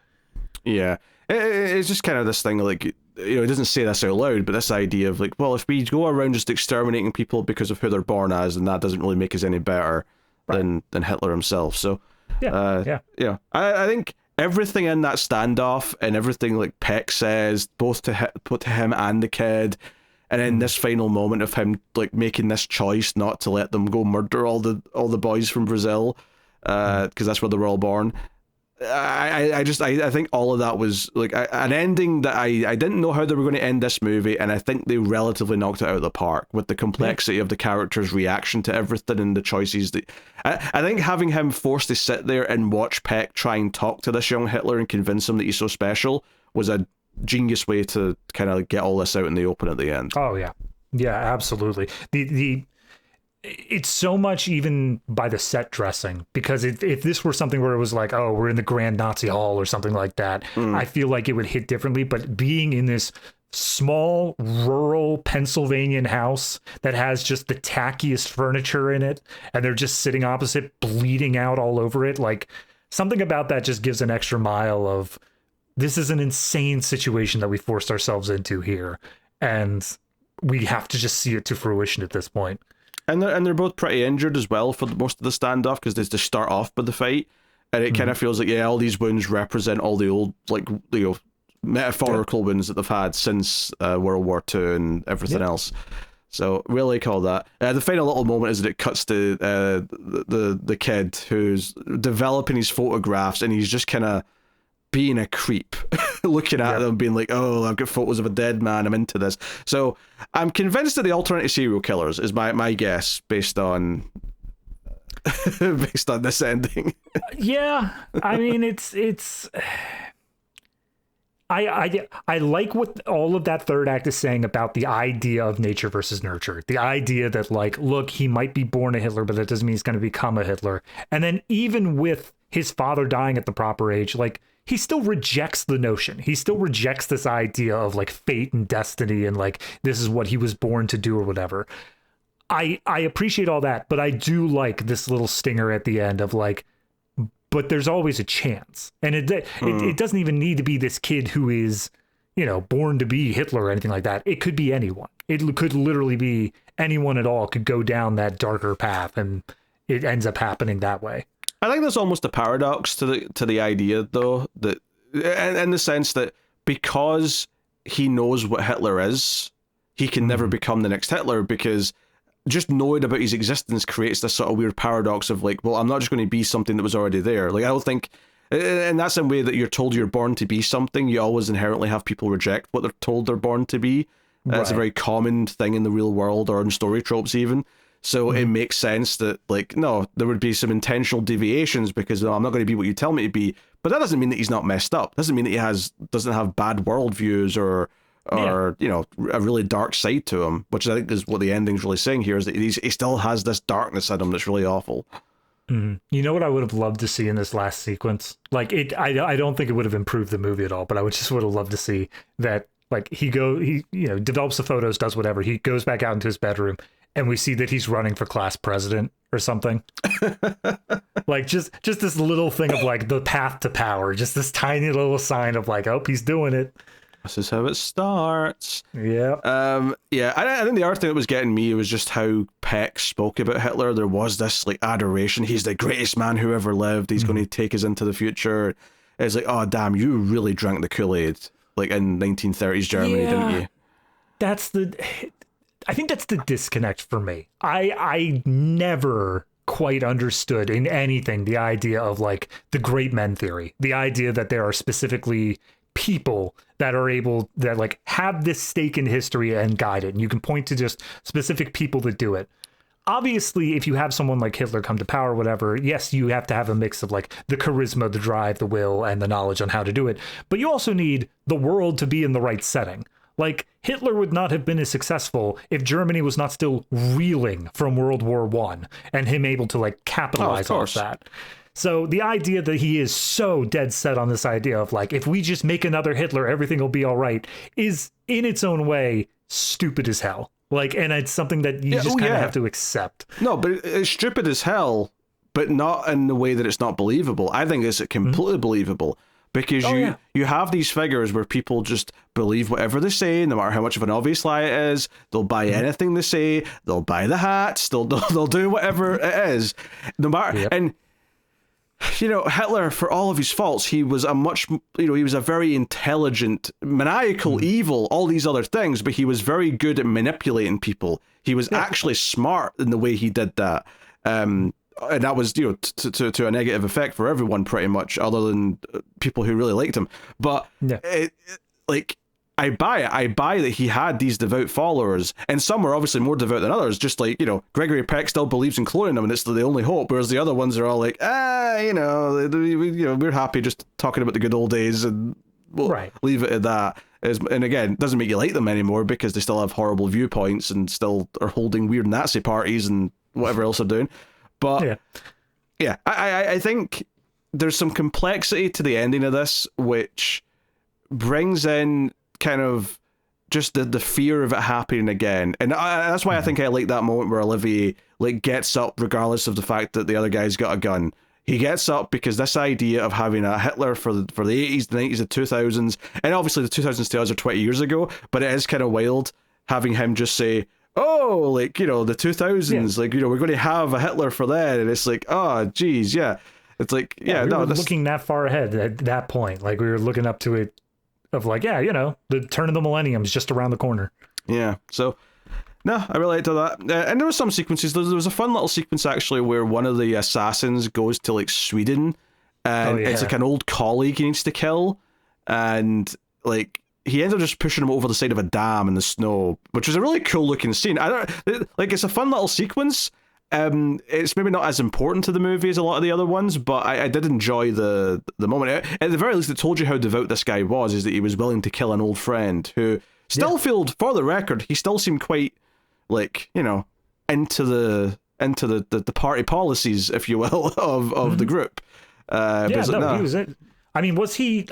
Speaker 1: Yeah. It's just kind of this thing, like, you know, it doesn't say this out loud, but this idea of like, well, if we go around just exterminating people because of who they're born as, then that doesn't really make us any better than Hitler himself. So, yeah. I think everything in that standoff and everything like Peck says, both to him and the kid, and in this final moment of him like making this choice not to let them go murder all the boys from Brazil, because that's where they were all born. I think all of that was like an ending that I didn't know how they were going to end this movie, and I think they relatively knocked it out of the park with the complexity of the character's reaction to everything and the choices that I think having him forced to sit there and watch Peck try and talk to this young Hitler and convince him that he's so special was a genius way to kind of get all this out in the open at the end.
Speaker 2: Oh yeah, absolutely. It's so much even by the set dressing, because if this were something where it was like, oh, we're in the Grand Nazi Hall or something like that, I feel like it would hit differently. But being in this small rural Pennsylvanian house that has just the tackiest furniture in it, and they're just sitting opposite, bleeding out all over it, like something about that just gives an extra mile of, this is an insane situation that we forced ourselves into here, and we have to just see it to fruition at this point.
Speaker 1: And they're both pretty injured as well for most of the standoff, because they just start off with the fight, and it kind of feels like, yeah, all these wounds represent all the old, like, you know, metaphorical wounds that they've had since World War II and everything else. So really like all that. The final little moment is that it cuts to the kid who's developing his photographs, and he's just kind of being a creep, looking at them, being like, oh, I've got photos of a dead man, I'm into this. So I'm convinced that the alternative serial killers is my guess based on this ending.
Speaker 2: Yeah, I mean, it's I like what all of that third act is saying about the idea of nature versus nurture. The idea that, like, look, he might be born a Hitler, but that doesn't mean he's going to become a Hitler. And then even with his father dying at the proper age, like, he still rejects the notion. He still rejects this idea of like fate and destiny and like this is what he was born to do or whatever. I appreciate all that, but I do like this little stinger at the end of like, but there's always a chance. And it doesn't even need to be this kid who is, you know, born to be Hitler or anything like that. It could be anyone. It could literally be anyone at all could go down that darker path, and it ends up happening that way.
Speaker 1: I think there's almost a paradox to the idea, though, that in the sense that because he knows what Hitler is, he can never become the next Hitler, because just knowing about his existence creates this sort of weird paradox of like, well, I'm not just going to be something that was already there. Like, I don't think, and that's the way that you're told you're born to be something, you always inherently have people reject what they're told they're born to be. It's a very common thing in the real world or in story tropes even. So it makes sense that, like, no, there would be some intentional deviations because I'm not going to be what you tell me to be. But that doesn't mean that he's not messed up. Doesn't mean that he doesn't have bad worldviews or you know, a really dark side to him, which I think is what the ending's really saying here, is that he still has this darkness in him that's really awful.
Speaker 2: You know what I would have loved to see in this last sequence? Like I don't think it would have improved the movie at all, but I would just would have loved to see that. Like he develops the photos, does whatever. He goes back out into his bedroom, and we see that he's running for class president or something. Like just this little thing of like the path to power, just this tiny little sign of like, oh, he's doing it.
Speaker 1: This is how it starts.
Speaker 2: Yeah.
Speaker 1: I think the other thing that was getting me was just how Peck spoke about Hitler. There was this like adoration. He's the greatest man who ever lived. He's going to take us into the future. It's like, oh damn, you really drank the Kool-Aid like in 1930s Germany, didn't you?
Speaker 2: I think that's the disconnect for me. I never quite understood in anything the idea of like the great men theory, the idea that there are specifically people that are able that like have this stake in history and guide it, and you can point to just specific people that do it. Obviously, if you have someone like Hitler come to power, whatever, yes, you have to have a mix of like the charisma, the drive, the will, and the knowledge on how to do it. But you also need the world to be in the right setting. Like Hitler would not have been as successful if Germany was not still reeling from World War I and him able to like capitalize off that. So the idea that he is so dead set on this idea of like, if we just make another Hitler, everything will be all right, is in its own way stupid as hell. Like, and it's something that you just kind of have to accept.
Speaker 1: No, but it's stupid as hell, but not in the way that it's not believable. I think it's completely believable because you have these figures where people just believe whatever they say, no matter how much of an obvious lie it is. They'll buy anything they say. They'll buy the hats. They'll do whatever it is, no matter and. You know, Hitler, for all of his faults, he was he was a very intelligent, maniacal, evil, all these other things, but he was very good at manipulating people. He was actually smart in the way he did that. And that was, to a negative effect for everyone, pretty much, other than people who really liked him. But, I buy it. I buy that he had these devout followers, and some were obviously more devout than others. Just like, Gregory Peck still believes in cloning them, and it's the only hope. Whereas the other ones are all like, we're happy just talking about the good old days, and we'll leave it at that. And again, it doesn't make you like them anymore because they still have horrible viewpoints and still are holding weird Nazi parties and whatever else they're doing. But I think there's some complexity to the ending of this, which brings in kind of just the fear of it happening again, and that's why I think I like that moment where Olivier like gets up regardless of the fact that the other guy's got a gun. He gets up because this idea of having a Hitler for the 80s, the 90s, the 2000s, and obviously the 2000s to us are 20 years ago, but it is kind of wild having him just say, oh, like, the 2000s, like, we're going to have a Hitler for that, and it's like, oh geez, it's like,
Speaker 2: we were looking that far ahead at that point, like we were looking up to it of like, the turn of the millennium is just around the corner. Yeah.
Speaker 1: So, no, I relate to that. And there were some sequences. There was a fun little sequence actually where one of the assassins goes to like Sweden, and it's like an old colleague he needs to kill, and like he ends up just pushing him over the side of a dam in the snow, which was a really cool looking scene. It's a fun little sequence. It's maybe not as important to the movie as a lot of the other ones, but I did enjoy the moment. At the very least, it told you how devout this guy was, is that he was willing to kill an old friend who still felt, for the record, he still seemed quite, like, into the party policies, if you will, of the group.
Speaker 2: He was it. I mean, was he,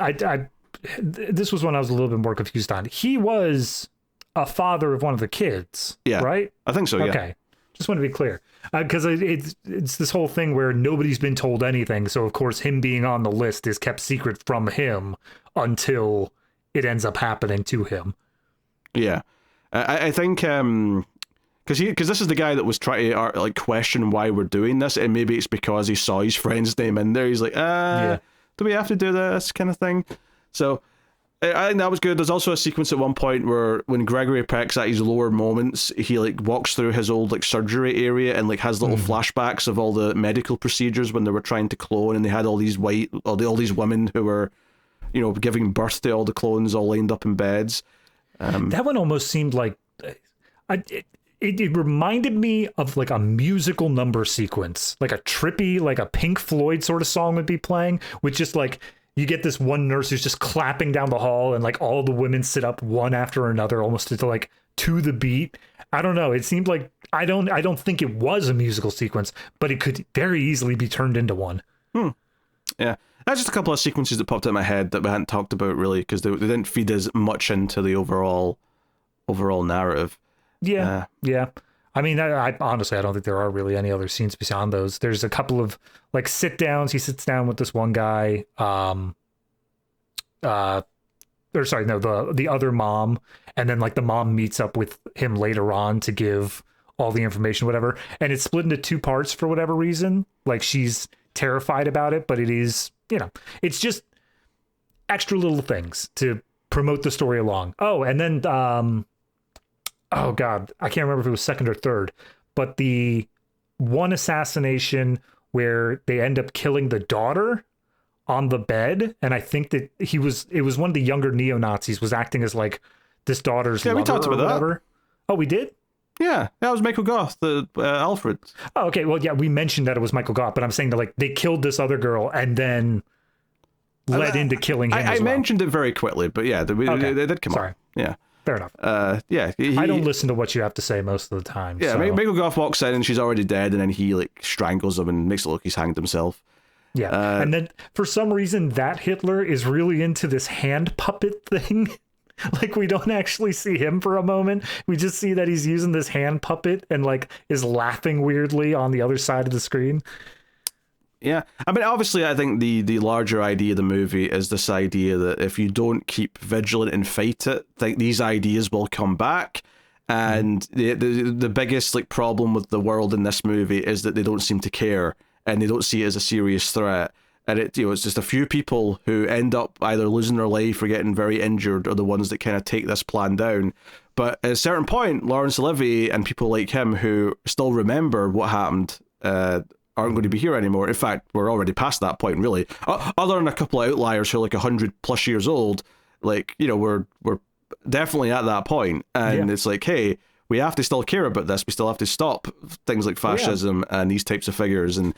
Speaker 2: this was one I was a little bit more confused on. He was a father of one of the kids, right?
Speaker 1: I think so, yeah.
Speaker 2: Okay. Just want to be clear, because it's this whole thing where nobody's been told anything. So of course, him being on the list is kept secret from him until it ends up happening to him. Yeah,
Speaker 1: I think because this is the guy that was trying to like question why we're doing this, and maybe it's because he saw his friend's name in there. He's like, do we have to do this kind of thing? So. I think that was good. There's also a sequence at one point where when Gregory Peck's at his lower moments, he like walks through his old like surgery area and like has little flashbacks of all the medical procedures when they were trying to clone, and they had all these all these women who were, giving birth to all the clones all lined up in beds.
Speaker 2: That one almost seemed like it reminded me of like a musical number sequence, like a trippy, like a Pink Floyd sort of song would be playing, with just like. You get this one nurse who's just clapping down the hall, and like all the women sit up one after another, almost to the beat. I don't know. It seemed like I don't think it was a musical sequence, but it could very easily be turned into one.
Speaker 1: Yeah. That's just a couple of sequences that popped in my head that we hadn't talked about really, because they didn't feed as much into the overall narrative.
Speaker 2: Yeah. I mean, I honestly, I don't think there are really any other scenes beyond those. There's a couple of like sit downs. He sits down with this one guy. Or sorry, no, the other mom, and then like the mom meets up with him later on to give all the information, whatever. And it's split into two parts for whatever reason. Like she's terrified about it, but it is, it's just extra little things to promote the story along. Oh, and then oh God, I can't remember if it was second or third, but the one assassination where they end up killing the daughter on the bed, and I think that it was one of the younger neo-Nazis was acting as like this daughter's lover.
Speaker 1: We talked about
Speaker 2: that. Oh, we did?
Speaker 1: Yeah, that was Michael Goth, the Alfred.
Speaker 2: Oh, okay. Well, yeah, we mentioned that it was Michael Goth, but I'm saying that like they killed this other girl and then led into killing him.
Speaker 1: I mentioned it very quickly, but yeah, they did come up. Yeah.
Speaker 2: Fair enough.
Speaker 1: Yeah.
Speaker 2: I don't listen to what you have to say most of the time.
Speaker 1: Yeah,
Speaker 2: so.
Speaker 1: Michael Goth walks in and she's already dead, and then he like strangles him and makes it look he's hanged himself.
Speaker 2: Yeah, and then for some reason that Hitler is really into this hand puppet thing. Like we don't actually see him for a moment. We just see that he's using this hand puppet and like is laughing weirdly on the other side of the screen.
Speaker 1: Yeah, I mean, obviously, I think the larger idea of the movie is this idea that if you don't keep vigilant and fight it, like these ideas will come back. And the biggest like problem with the world in this movie is that they don't seem to care, and they don't see it as a serious threat. And it's just a few people who end up either losing their life or getting very injured are the ones that kind of take this plan down. But at a certain point, Laurence Olivier and people like him who still remember what happened aren't going to be here anymore. In fact, we're already past that point, really. Other than a couple of outliers who are like 100+ years old, like, we're definitely at that point. And it's like, hey, we have to still care about this. We still have to stop things like fascism and these types of figures and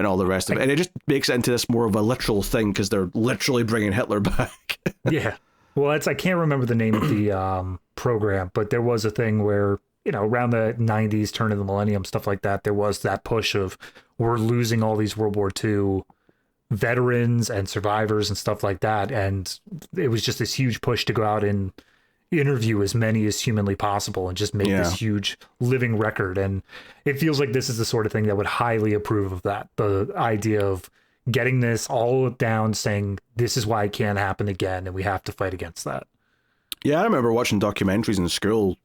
Speaker 1: all the rest of it. And it just makes it into this more of a literal thing because they're literally bringing Hitler back.
Speaker 2: Yeah. Well, I can't remember the name of the program, but there was a thing where, around the 90s, turn of the millennium, stuff like that, there was that push of we're losing all these World War II veterans and survivors and stuff like that. And it was just this huge push to go out and interview as many as humanly possible and just make this huge living record. And it feels like this is the sort of thing that would highly approve of that. The idea of getting this all down, saying this is why it can't happen again, and we have to fight against that.
Speaker 1: Yeah, I remember watching documentaries in school,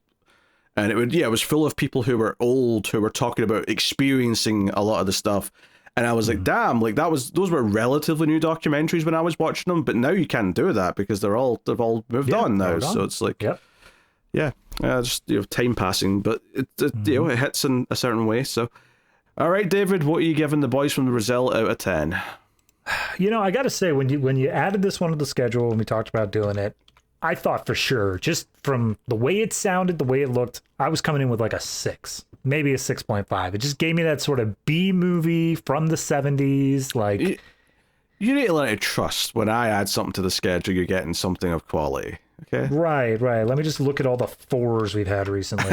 Speaker 1: and it was full of people who were old, who were talking about experiencing a lot of the stuff. And I was like, damn, like those were relatively new documentaries when I was watching them, but now you can't do that because they've all moved on now. So it's like, just time passing, but it it hits in a certain way. So, all right, David, what are you giving The Boys from Brazil out of 10?
Speaker 2: I got to say, when you added this one to the schedule and we talked about doing it, I thought for sure, just from the way it sounded, the way it looked, I was coming in with like a 6, maybe a 6.5. It just gave me that sort of B movie from the 70s. Like,
Speaker 1: you need to learn to trust when I add something to the schedule, you're getting something of quality. Okay.
Speaker 2: Right. Let me just look at all the 4s we've had recently.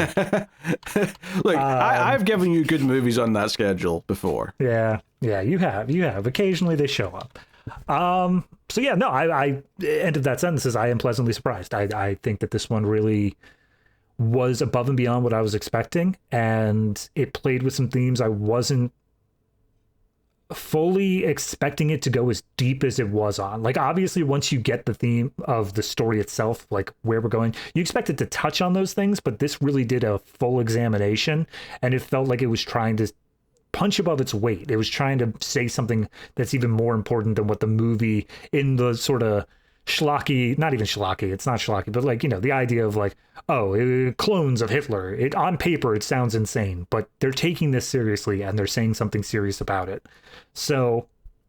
Speaker 1: Look, I've given you good movies on that schedule before.
Speaker 2: Yeah, you have. Occasionally they show up. So yeah, no, I end of that sentence is I am pleasantly surprised. I think that this one really was above and beyond what I was expecting, and it played with some themes I wasn't fully expecting it to go as deep as it was on. Like, obviously, once you get the theme of the story itself, like where we're going, you expect it to touch on those things, but this really did a full examination, and it felt like it was trying to punch above its weight. It was trying to say something that's even more important than what the movie, in the sort of schlocky, not even schlocky, it's not schlocky, but like, the idea of like, clones of Hitler. On paper, it sounds insane, but they're taking this seriously and they're saying something serious about it. So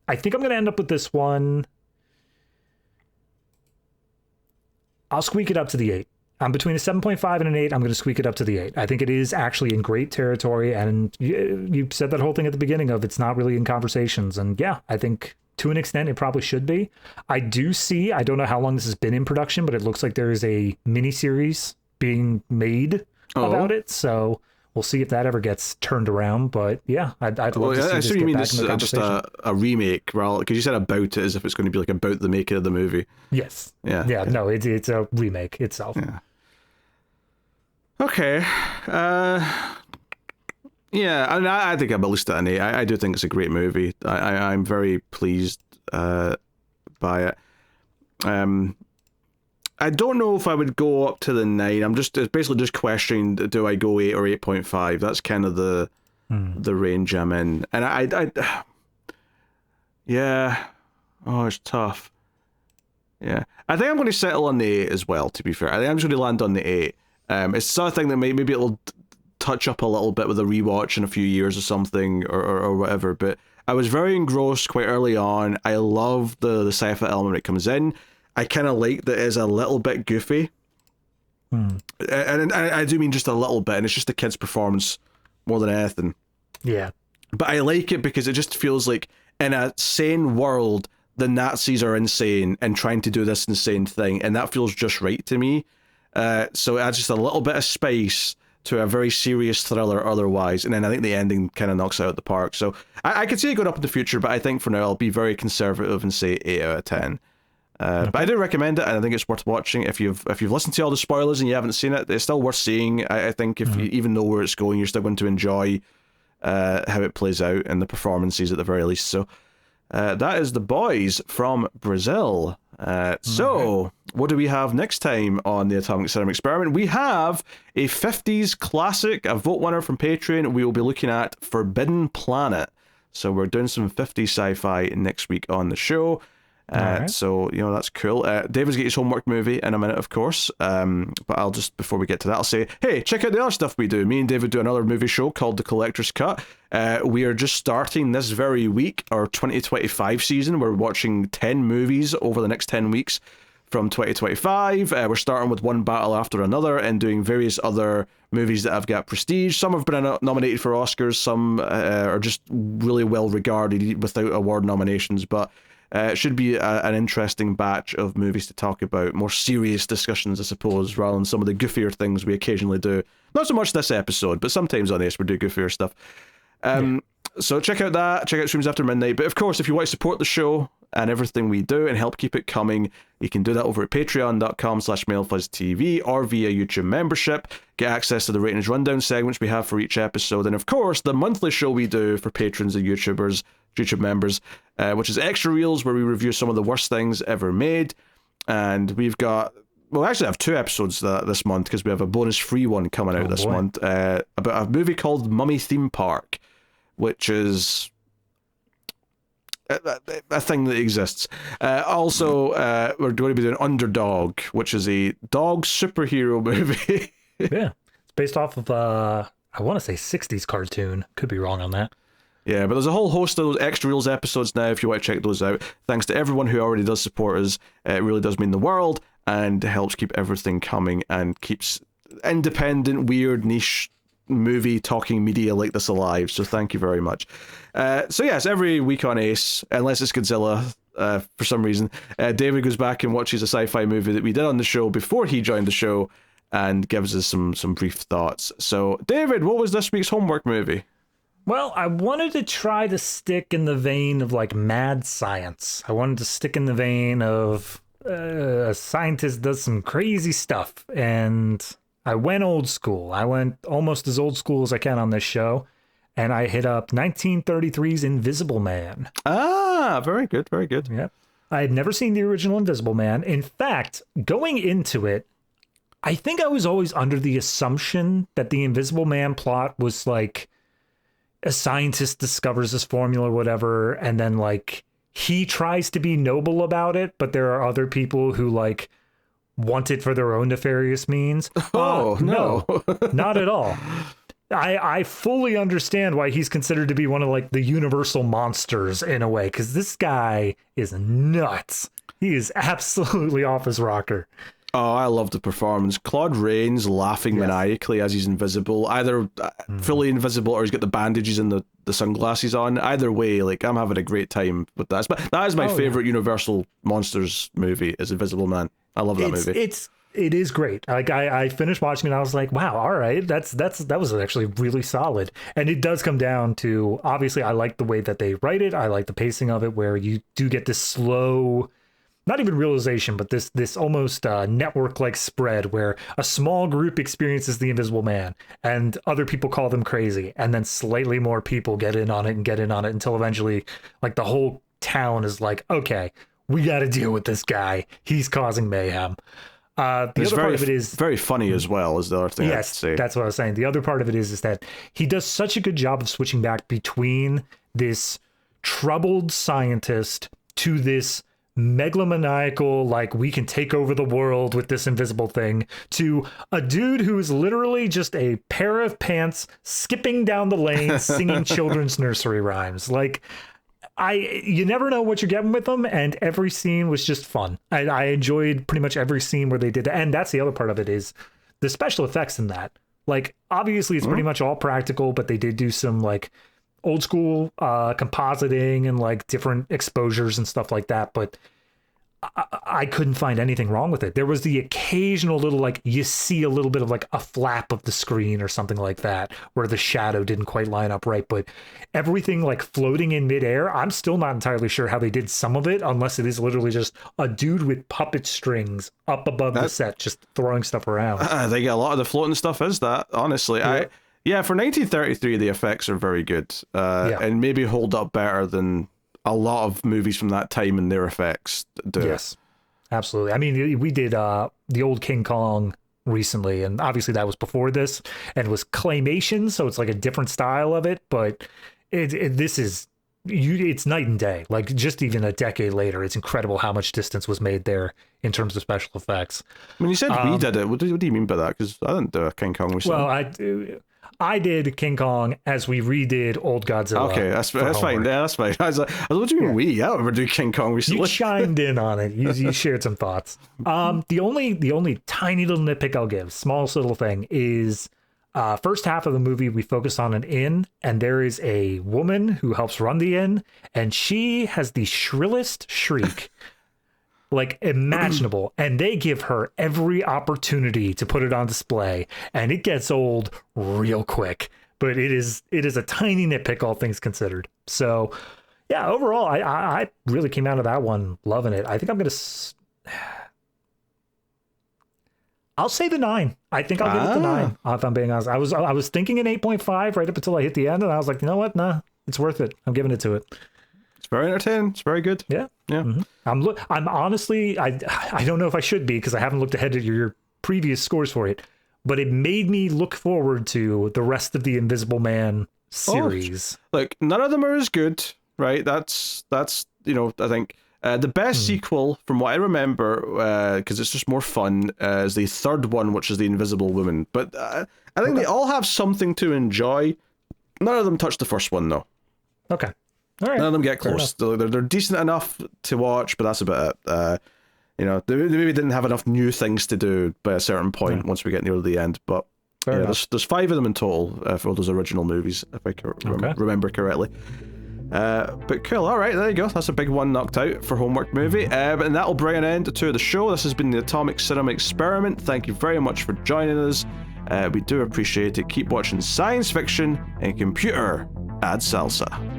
Speaker 2: I think I'm going to end up with this one. I'll squeak it up to the 8. I'm between a 7.5 and an 8. I'm going to squeak it up to the 8. I think it is actually in great territory. And you said that whole thing at the beginning of it's not really in conversations. And yeah, I think to an extent it probably should be. I do see, I don't know how long this has been in production, but it looks like there is a miniseries being made about it. So we'll see if that ever gets turned around. But yeah, I'd love to see
Speaker 1: I
Speaker 2: this
Speaker 1: assume
Speaker 2: get
Speaker 1: you mean
Speaker 2: back
Speaker 1: this
Speaker 2: in the
Speaker 1: is just
Speaker 2: conversation.
Speaker 1: a remake, well, because you said about it as if it's going to be like about the making of the movie.
Speaker 2: Yes.
Speaker 1: Yeah.
Speaker 2: Yeah. No, it's a remake itself.
Speaker 1: Yeah. Okay. Yeah, I think I'm at least at an 8. I do think it's a great movie. I'm very pleased by it. I don't know if I would go up to the 9. It's basically just questioning, do I go 8 or 8.5? That's kind of the range I'm in. And I yeah. Oh, it's tough. Yeah. I think I'm going to settle on the 8 as well, to be fair. I think I'm just going to land on the 8. It's the sort of thing that maybe it'll touch up a little bit with a rewatch in a few years or something, or whatever, but I was very engrossed quite early on. I love the sci-fi element that comes in. I kind of like that it's a little bit goofy. And I do mean just a little bit, and it's just the kid's performance more than anything.
Speaker 2: Yeah.
Speaker 1: But I like it because it just feels like in a sane world, the Nazis are insane and trying to do this insane thing, and that feels just right to me. So it adds just a little bit of spice to a very serious thriller otherwise, and then I think the ending kind of knocks it out of the park. So I could see it going up in the future, but I think for now I'll be very conservative and say 8 out of 10. But I do recommend it, and I think it's worth watching. If you've listened to all the spoilers and you haven't seen it, it's still worth seeing. I think if you even know where it's going, you're still going to enjoy how it plays out and the performances at the very least. So that is The Boys from Brazil. So what do we have next time on the Atomic Cinema Experiment? We have a 50s classic, a vote winner from Patreon. We will be looking at Forbidden Planet. So we're doing some 50s sci-fi next week on the show. So, that's cool. David's got his homework movie in a minute, of course. But I'll just, before we get to that, I'll say, hey, check out the other stuff we do. Me and David do another movie show called The Collector's Cut. We are just starting this very week, our 2025 season. We're watching 10 movies over the next 10 weeks from 2025. We're starting with one battle after another and doing various other movies that have got prestige. Some have been nominated for Oscars. Some are just really well regarded without award nominations. But it should be an interesting batch of movies to talk about. More serious discussions, I suppose, rather than some of the goofier things we occasionally do. Not so much this episode, but sometimes on this we do goofier stuff. So check out that. Check out Streams After Midnight. But of course, if you want to support the show and everything we do and help keep it coming, you can do that over at patreon.com/MailFuzzTV or via YouTube membership. Get access to the ratings rundown segments we have for each episode. And of course, the monthly show we do for patrons and YouTube members, which is Extra Reels, where we review some of the worst things ever made. And we've got, well, we actually have 2 episodes this month because we have a bonus free one coming out this month about a movie called Mummy Theme Park, which is a thing that exists. Also, we're going to be doing Underdog, which is a dog superhero movie.
Speaker 2: Yeah. It's based off of, I want to say 60s cartoon. Could be wrong on that.
Speaker 1: Yeah, but there's a whole host of those Extra Reels episodes now if you want to check those out. Thanks to everyone who already does support us. It really does mean the world and helps keep everything coming and keeps independent, weird, niche movie talking media like this alive. So thank you very much. So yes, every week on Ace, unless it's Godzilla for some reason, David goes back and watches a sci-fi movie that we did on the show before he joined the show and gives us some brief thoughts. So David, what was this week's homework movie?
Speaker 2: Well, I wanted to try to stick in the vein of like mad science. I wanted to stick in the vein of a scientist does some crazy stuff, and I went old school. I went almost as old school as I can on this show, and I hit up 1933's Invisible Man.
Speaker 1: Ah, very good, very good.
Speaker 2: Yep. I had never seen the original Invisible Man. In fact, going into it, I think I was always under the assumption that the Invisible Man plot was like a scientist discovers this formula or whatever, and then like he tries to be noble about it, but there are other people who like want it for their own nefarious means. No, not at all. I fully understand why he's considered to be one of like the universal monsters in a way, because this guy is nuts. He is absolutely off his rocker.
Speaker 1: Oh, I love the performance. Claude Rains laughing maniacally as he's invisible, either fully invisible or he's got the bandages and the sunglasses on. Either way, like, I'm having a great time with that. But that is my favorite Universal Monsters movie, is Invisible Man. I love that movie.
Speaker 2: it is great. Like I finished watching it and I was like, wow, all right, that was actually really solid. And it does come down to, obviously I like the way that they write it. I like the pacing of it, where you do get this slow, not even realization, but this almost network like spread where a small group experiences the Invisible Man and other people call them crazy, and then slightly more people get in on it until eventually like the whole town is like, okay, we got to deal with this guy. He's causing mayhem. The other part of it is
Speaker 1: very funny as well, is the other thing.
Speaker 2: Yes, that's what I was saying. The other part of it is that he does such a good job of switching back between this troubled scientist to this megalomaniacal, like, we can take over the world with this invisible thing, to a dude who is literally just a pair of pants skipping down the lane singing children's nursery rhymes. Like, you never know what you're getting with them, and every scene was just fun. I enjoyed pretty much every scene where they did that. And that's the other part of it, is the special effects in that. Like, obviously it's pretty much all practical, but they did do some like old school compositing and like different exposures and stuff like that. But I couldn't find anything wrong with it. There was the occasional little, like, you see a little bit of like a flap of the screen or something like that where the shadow didn't quite line up right, but everything like floating in midair, I'm still not entirely sure how they did some of it, unless it is literally just a dude with puppet strings up above the set just throwing stuff around.
Speaker 1: I think a lot of the floating stuff is that, honestly. Yeah, for 1933 the effects are very good, and maybe hold up better than a lot of movies from that time and their effects do.
Speaker 2: Yes, absolutely. I mean, we did the old King Kong recently, and obviously that was before this, and it was claymation, so it's like a different style of it, but it's night and day. Like, just even a decade later, it's incredible how much distance was made there in terms of special effects.
Speaker 1: When you said we did it, what do you mean by that? Because I didn't do a King Kong recently.
Speaker 2: Well, I did King Kong as we redid Old Godzilla.
Speaker 1: Okay, that's fine. Yeah, that's fine. I was like, what do you mean we? I don't remember doing King Kong recently.
Speaker 2: You chimed in on it. You shared some thoughts. The only tiny little nitpick I'll give, smallest little thing, is first half of the movie we focus on an inn, and there is a woman who helps run the inn, and she has the shrillest shriek like imaginable, and they give her every opportunity to put it on display, and it gets old real quick. But it is a tiny nitpick, all things considered. So yeah, overall I really came out of that one loving it. I think I'm gonna I'll say the 9. I think I'll give it the 9, if I'm being honest. I was thinking an 8.5 right up until I hit the end, and I was like, you know what, nah, it's worth it. I'm giving it to it.
Speaker 1: It's very entertaining. It's very good.
Speaker 2: Yeah.
Speaker 1: Mm-hmm.
Speaker 2: I'm honestly, I don't know if I should be, because I haven't looked ahead at your previous scores for it, but it made me look forward to the rest of the Invisible Man series.
Speaker 1: Like, none of them are as good, right? That's I think the best sequel, from what I remember, because it's just more fun, is the third one, which is The Invisible Woman. But I think they all have something to enjoy. None of them touch the first one, though.
Speaker 2: Okay. All right.
Speaker 1: None of them get close. They're decent enough to watch, but that's about it. They maybe didn't have enough new things to do by a certain point once we get near the end. But there's 5 of them in total for those original movies, if I remember correctly. But cool. All right, there you go. That's a big one knocked out for Homework Movie. And that'll bring an end to the show. This has been the Atomic Cinema Experiment. Thank you very much for joining us. We do appreciate it. Keep watching science fiction and computer ad salsa.